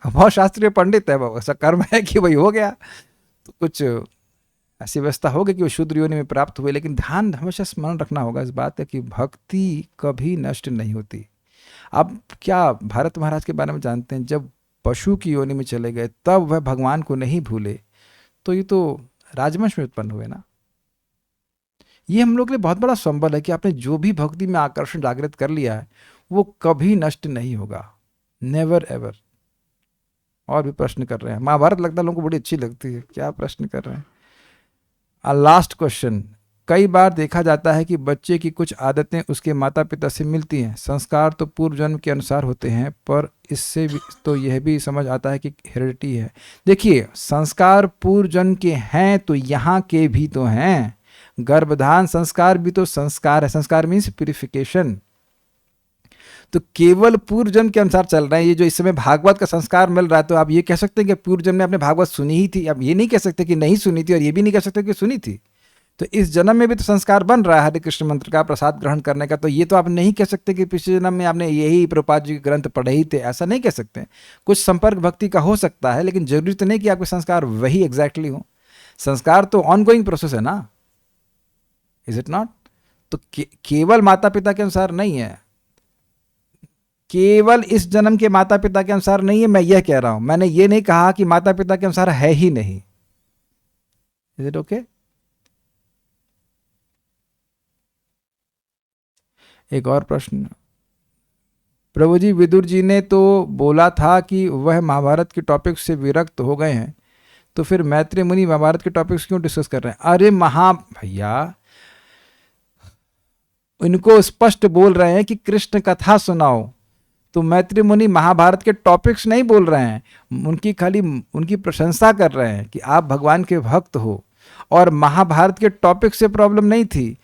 बहुत शास्त्रीय पंडित है वो, ऐसा कर्म है कि वही हो गया, तो कुछ ऐसी व्यवस्था होगी कि वो शूद्र योनि में प्राप्त हुए। लेकिन ध्यान हमेशा स्मरण रखना होगा इस बात का कि भक्ति कभी नष्ट नहीं होती। आप क्या भारत महाराज के बारे में जानते हैं? जब पशु की योनि में चले गए तब वह भगवान को नहीं भूले, तो ये तो राजवंश में उत्पन्न हुए ना। ये हम लोग के लिए बहुत बड़ा संबल है कि आपने जो भी भक्ति में आकर्षण जागृत कर लिया है वो कभी नष्ट नहीं होगा, नेवर एवर। और भी प्रश्न कर रहे हैं। महाभारत लगता है लोगों को बड़ी अच्छी लगती है, क्या प्रश्न कर रहे हैं। लास्ट क्वेश्चन, कई बार देखा जाता है कि बच्चे की कुछ आदतें उसके माता पिता से मिलती हैं। संस्कार तो पूर्व जन्म के अनुसार होते हैं, पर इससे भी तो यह भी समझ आता है कि हेरिडिटी है। देखिए, संस्कार पूर्व जन्म के हैं तो यहाँ के भी तो हैं। गर्भधान संस्कार भी तो संस्कार है। संस्कार मीन्स प्यूरिफिकेशन। तो केवल पूर्व जन्म के अनुसार चल रहे हैं। ये जो इस समय भागवत का संस्कार मिल रहा है, तो आप ये कह सकते हैं कि पूर्व जन्म में आपने भागवत सुनी ही थी। आप ये नहीं कह सकते कि नहीं सुनी थी, और ये भी नहीं कह सकते कि सुनी थी। तो इस जन्म में भी तो संस्कार बन रहा है हरे कृष्ण मंत्र का, प्रसाद ग्रहण करने का। तो ये तो आप नहीं कह सकते कि पिछले जन्म में आपने यही प्रभुपाद जी के ग्रंथ पढ़े ही थे, ऐसा नहीं कह सकते। कुछ संपर्क भक्ति का हो सकता है, लेकिन जरूरी तो नहीं कि आपके संस्कार वही एग्जैक्टली हो। संस्कार तो ऑनगोइंग प्रोसेस है ना, इज इट नॉट? तो केवल माता पिता के अनुसार नहीं है, केवल इस जन्म के माता पिता के अनुसार नहीं है। मैं यह कह रहा हूं, मैंने ये नहीं कहा कि माता पिता के अनुसार है ही नहीं। Is it okay? एक और प्रश्न, प्रभु जी, विदुर जी ने तो बोला था कि वह महाभारत के टॉपिक से विरक्त हो गए हैं, तो फिर मैत्रेय मुनि महाभारत के टॉपिक्स क्यों डिस्कस कर रहे हैं? अरे भैया, इनको स्पष्ट बोल रहे हैं कि कृष्ण कथा सुनाओ। तो मैत्रेय मुनि महाभारत के टॉपिक्स नहीं बोल रहे हैं, उनकी प्रशंसा कर रहे हैं कि आप भगवान के भक्त हो। और महाभारत के टॉपिक से प्रॉब्लम नहीं थी,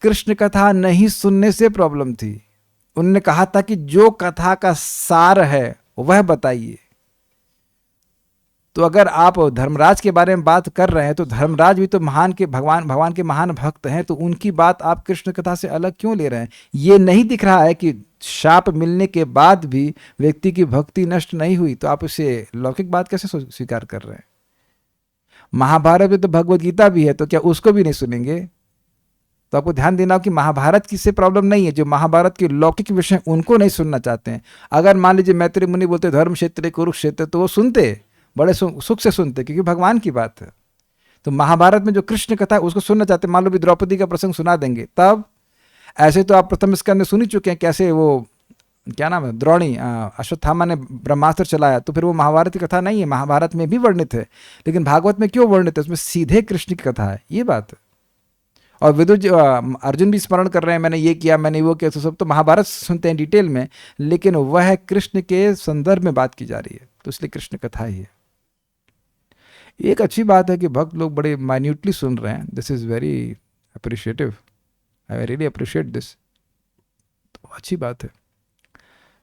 कृष्ण कथा नहीं सुनने से प्रॉब्लम थी। उन्होंने कहा था कि जो कथा का सार है वह बताइए। तो अगर आप धर्मराज के बारे में बात कर रहे हैं, तो धर्मराज भी तो भगवान के महान भक्त हैं, तो उनकी बात आप कृष्ण कथा से अलग क्यों ले रहे हैं? ये नहीं दिख रहा है कि शाप मिलने के बाद भी व्यक्ति की भक्ति नष्ट नहीं हुई, तो आप इसे लौकिक बात कैसे स्वीकार कर रहे हैं? महाभारत में तो भगवत गीता भी है, तो क्या उसको भी नहीं सुनेंगे? तो आपको ध्यान देना हो कि महाभारत की से प्रॉब्लम नहीं है। जो महाभारत के लौकिक विषय उनको नहीं सुनना चाहते हैं। अगर मान लीजिए मैत्रेय मुनि बोलते धर्म क्षेत्र कुरुक्षेत्र, तो वो सुनते, बड़े सुख से सुनते, क्योंकि भगवान की बात है। तो महाभारत में जो कृष्ण कथा है उसको सुनना चाहते, मान लो भी द्रौपदी का प्रसंग सुना देंगे तब। ऐसे तो आप प्रथम स्कंद में सुन ही चुके हैं कैसे वो क्या नाम है, द्रोणी अश्वत्थामा ने ब्रह्मास्त्र चलाया, तो फिर वो महाभारत की कथा नहीं है। महाभारत में भी वर्णित है, लेकिन भागवत में क्यों वर्णित है? उसमें सीधे कृष्ण की कथा है, ये बात है। और विदुर जी, अर्जुन भी स्मरण कर रहे हैं मैंने ये किया, मैंने वो किया, तो सब तो महाभारत सुनते हैं डिटेल में, लेकिन वह कृष्ण के संदर्भ में बात की जा रही है, तो इसलिए कृष्ण कथा ही है। एक अच्छी बात है कि भक्त लोग बड़े माइन्यूटली सुन रहे हैं। This is very appreciative, I really appreciate this. तो अच्छी बात है।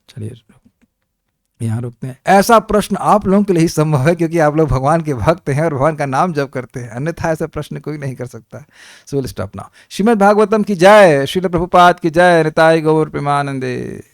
चलिए यहाँ रुकते हैं। ऐसा प्रश्न आप लोगों के लिए ही संभव है क्योंकि आप लोग भगवान के भक्त हैं और भगवान का नाम जप करते हैं, अन्यथा ऐसा प्रश्न कोई नहीं कर सकता। So will stop now. Shrimad Bhagavatam की जय, श्रील प्रभुपाद की जय, निताय गौर प्रेमानंदे।